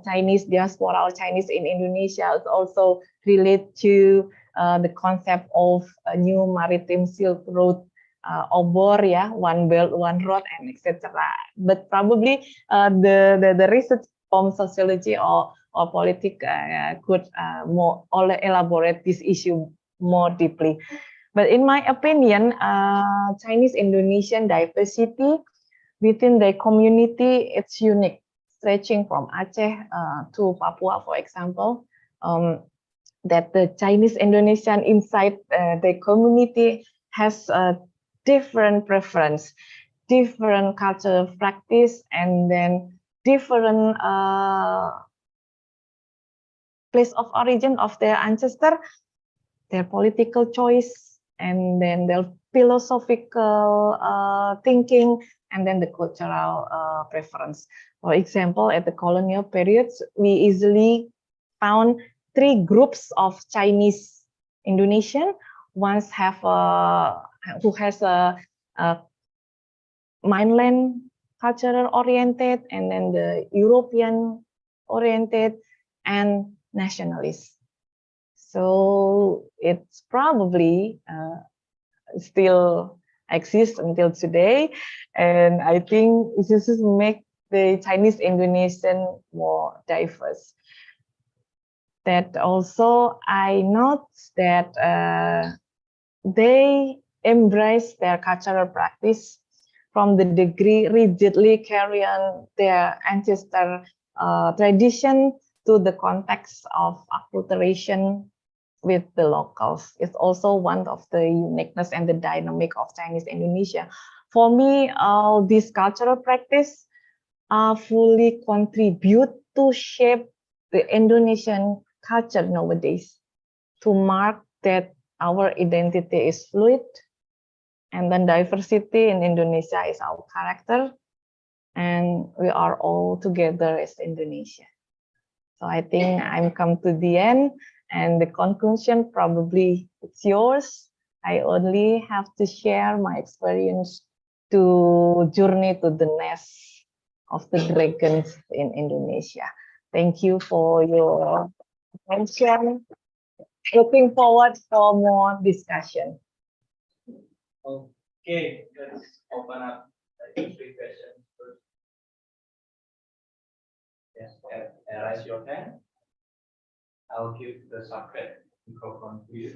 Chinese diaspora or Chinese in Indonesia is also related to the concept of a new maritime silk road, obor, yeah, one belt, one road, and etc. But probably the research from sociology or politics could more elaborate this issue more deeply. But in my opinion, Chinese Indonesian diversity within the community, it's unique, stretching from Aceh to Papua, for example. That the Chinese Indonesian inside the community has a different preference, different cultural practice, and then different place of origin of their ancestor, their political choice, and then their philosophical thinking, and then the cultural preference. For example, at the colonial periods, we easily found 3 groups of Chinese Indonesian. One have who has a mainland cultural oriented, and then the European oriented, and nationalist. So it's probably still exists until today, and I think this is make the Chinese Indonesian more diverse. That also I note that they embrace their cultural practice from the degree rigidly carry on their ancestor tradition to the context of acculturation with the locals. It's also one of the uniqueness and the dynamic of Chinese Indonesia. For me, this cultural practice fully contribute to shape the Indonesian culture nowadays, to mark that our identity is fluid, and then diversity in Indonesia is our character, and we are all together as Indonesia. So I think I'm come to the end, and the conclusion probably it's yours. I only have to share my experience to journey to the nest of the dragons in Indonesia. Thank you for your attention. Looking forward for more discussion. Okay, let's open up 3 questions first. Yes, raise your hand. I'll give the subject microphone to you.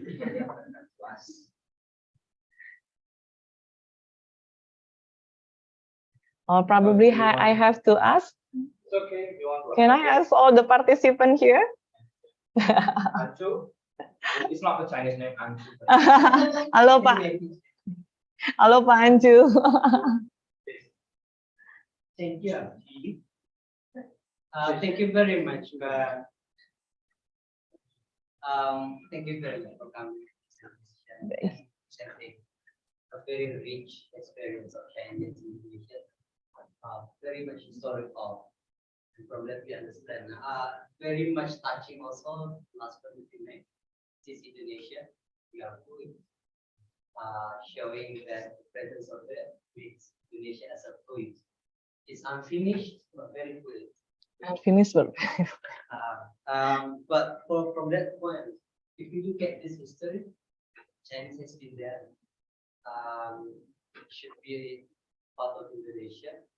Or probably I have to ask. It's okay. You want to Can I ask all the participants here? Anju? It's not the Chinese name, Anju. Halo Pak. Halo Pak Anju. Thank you. Thank you very much, Mbak. Thank you very much for coming and sharing a very rich experience of Chinese Indonesia. Very much historical. And from that we understand. Very much touching also last one we made. This Indonesia, we are fluid. Showing that the presence of the Indonesia as a fluid. It's unfinished but very fluid. Unfinished but but from that point, if you look at this history, Chinese has been there. It should be part of Indonesia.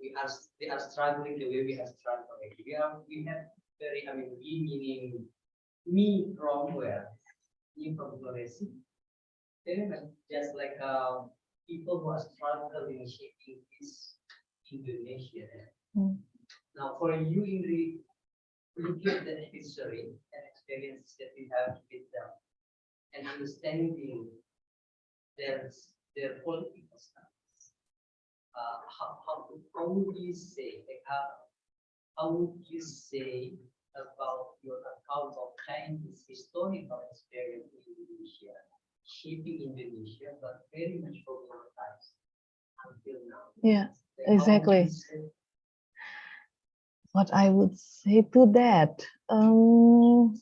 They are struggling the way we are struggling. We have very, we meaning me from where? Me from Floresi. Very much just like people who are struggling in shaping this Indonesia. Now, for you, Indri, looking at the history and experiences that we have with them, and understanding their political stance, how would you say, how would you say about your account of Chinese historical experience in Indonesia, shaping Indonesia, but very much problematized until now? yeah, exactly. What I would say to that,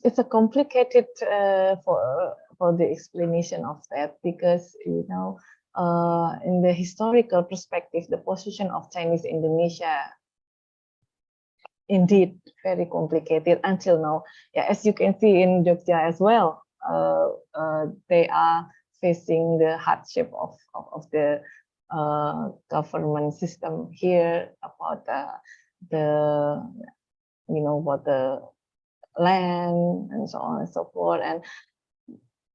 it's a complicated for the explanation of that, because in the historical perspective, the position of Chinese Indonesia indeed very complicated until now. Yeah, as you can see in Jogja as well, they are facing the hardship of the government system here about about the land and so on and so forth. And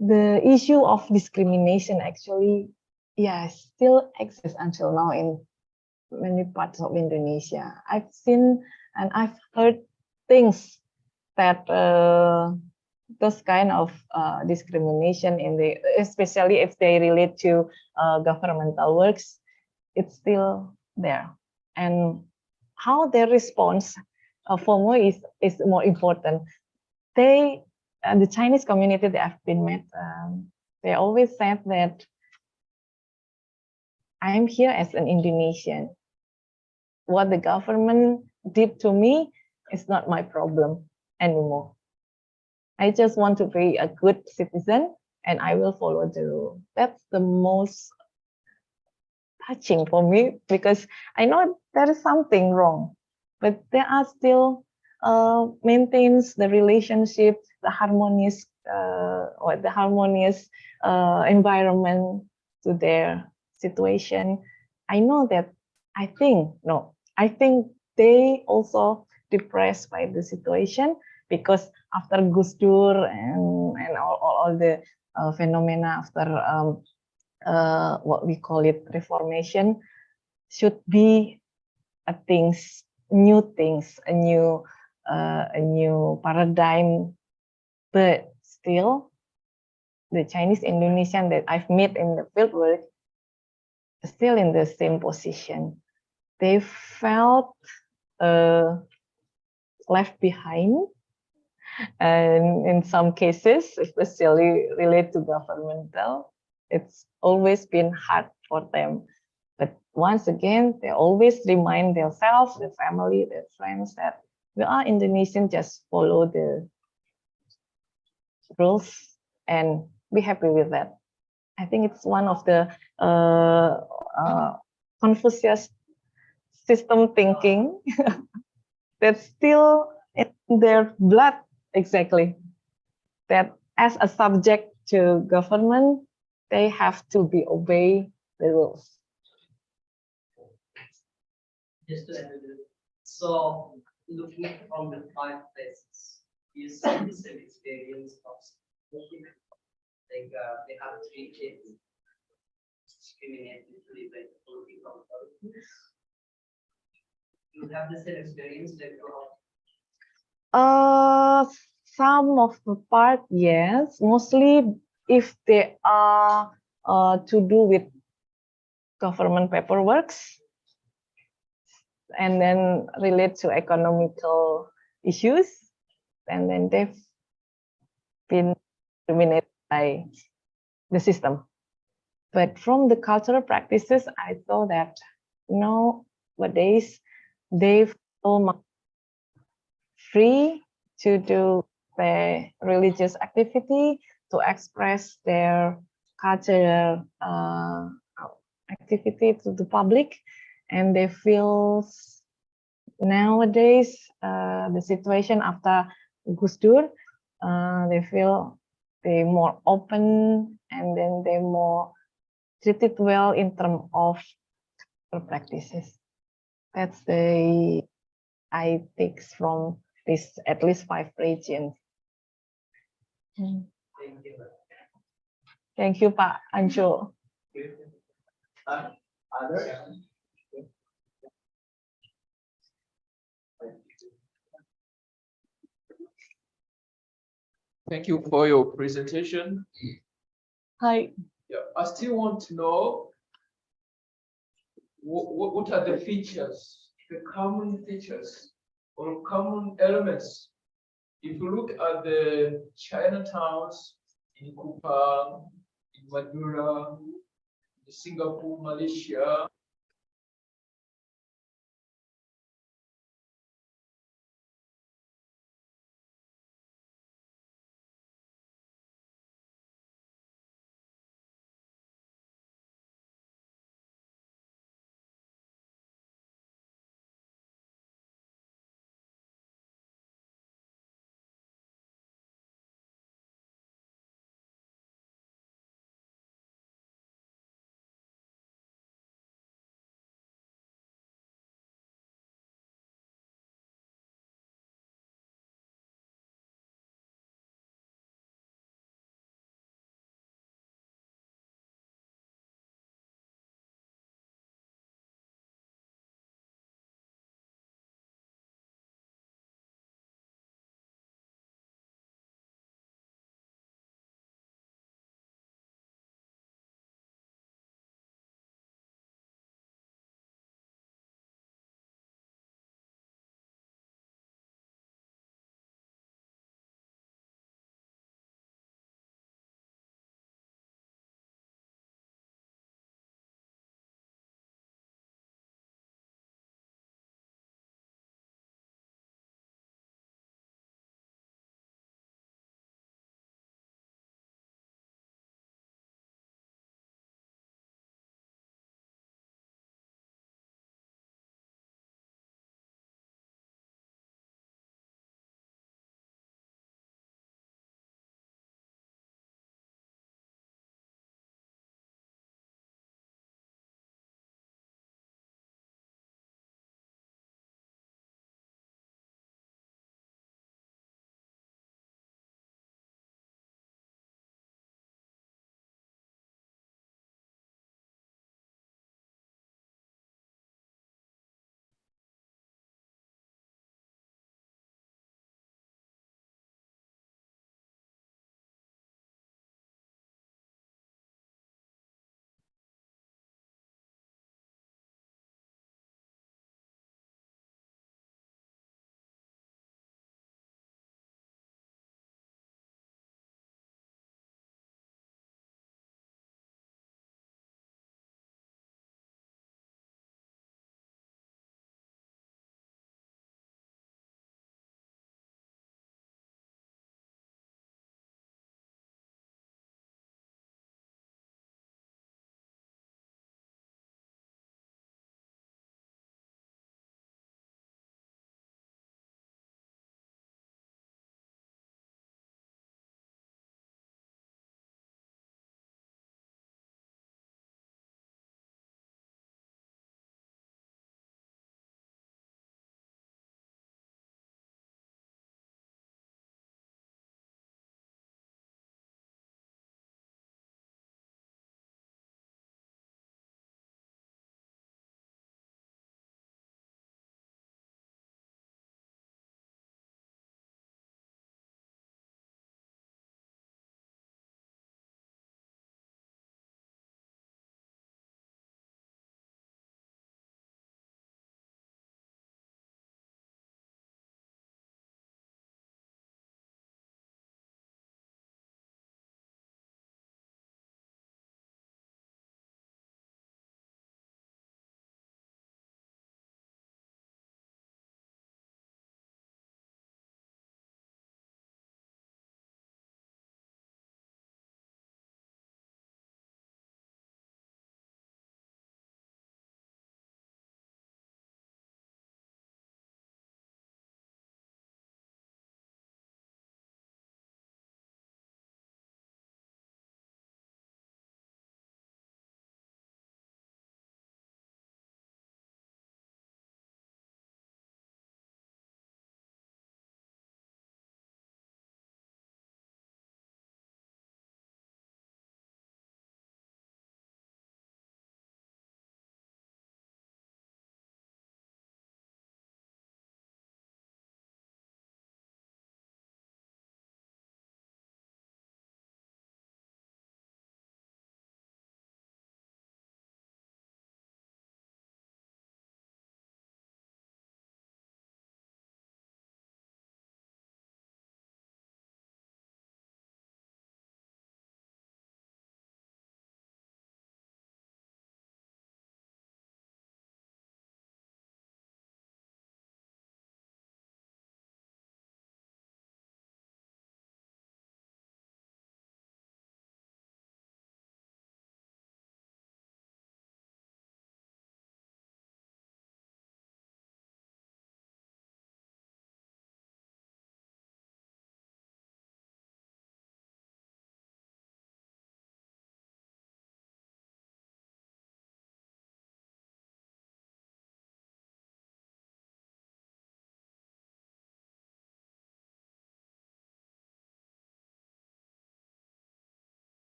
the issue of discrimination actually, yeah, still exists until now in many parts of Indonesia. I've seen and I've heard things that those kind of discrimination in the, especially if they relate to governmental works, it's still there. And how their response for me is more important. They, the Chinese community that I've been met, they always said that I'm here as an Indonesian. What the government did to me is not my problem anymore. I just want to be a good citizen and I will follow the rule. That's the most touching for me because I know there is something wrong, but there are still maintains the relationship, the harmonious or the harmonious environment to their situation. I know that I think they also depressed by the situation because after Gus Dur and all the phenomena after what we call it reformation should be new things, a new paradigm, but still the Chinese Indonesian that I've met in the fieldwork are still in the same position. They felt left behind, and in some cases, especially related to governmental, it's always been hard for them. But once again, they always remind themselves, their family, their friends that we are Indonesian, just follow the rules and be happy with that. I think it's one of the Confucius system thinking that's still in their blood, exactly. That as a subject to government, they have to be obey the rules. Just to add a little, so looking from the 5 places, you see the same experience of smoking. Like they have 3 kids discriminated to live like political authorities. You have the same experience that you have. Some of the part, yes. Mostly if they are to do with government paperwork and then relate to economical issues, and then they've been dominated by the system. But from the cultural practices, I saw that nowadays they feel free to do their religious activity, to express their cultural activity to the public, and they feel nowadays the situation after Gus Dur, they feel they more open and then they more treated well in terms of practices. That's the I take from this at least 5 regions. Thank you. Thank you, Pak Anjo. Thank you for your presentation. Hi. Yeah, I still want to know what are the features, the common features or common elements. If you look at the Chinatowns in Kupang, in Madura, in Singapore, Malaysia,